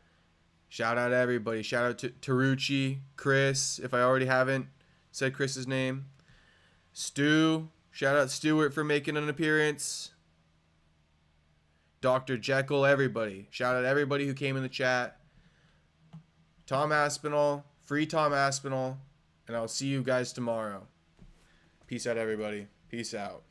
Shout out everybody. Shout out to Taruchi. Chris, if I already haven't said Chris's name. Stu. Shout out Stuart for making an appearance. Dr. Jekyll, everybody. Shout out everybody who came in the chat. Tom Aspinall. Free Tom Aspinall. And I'll see you guys tomorrow. Peace out, everybody. Peace out.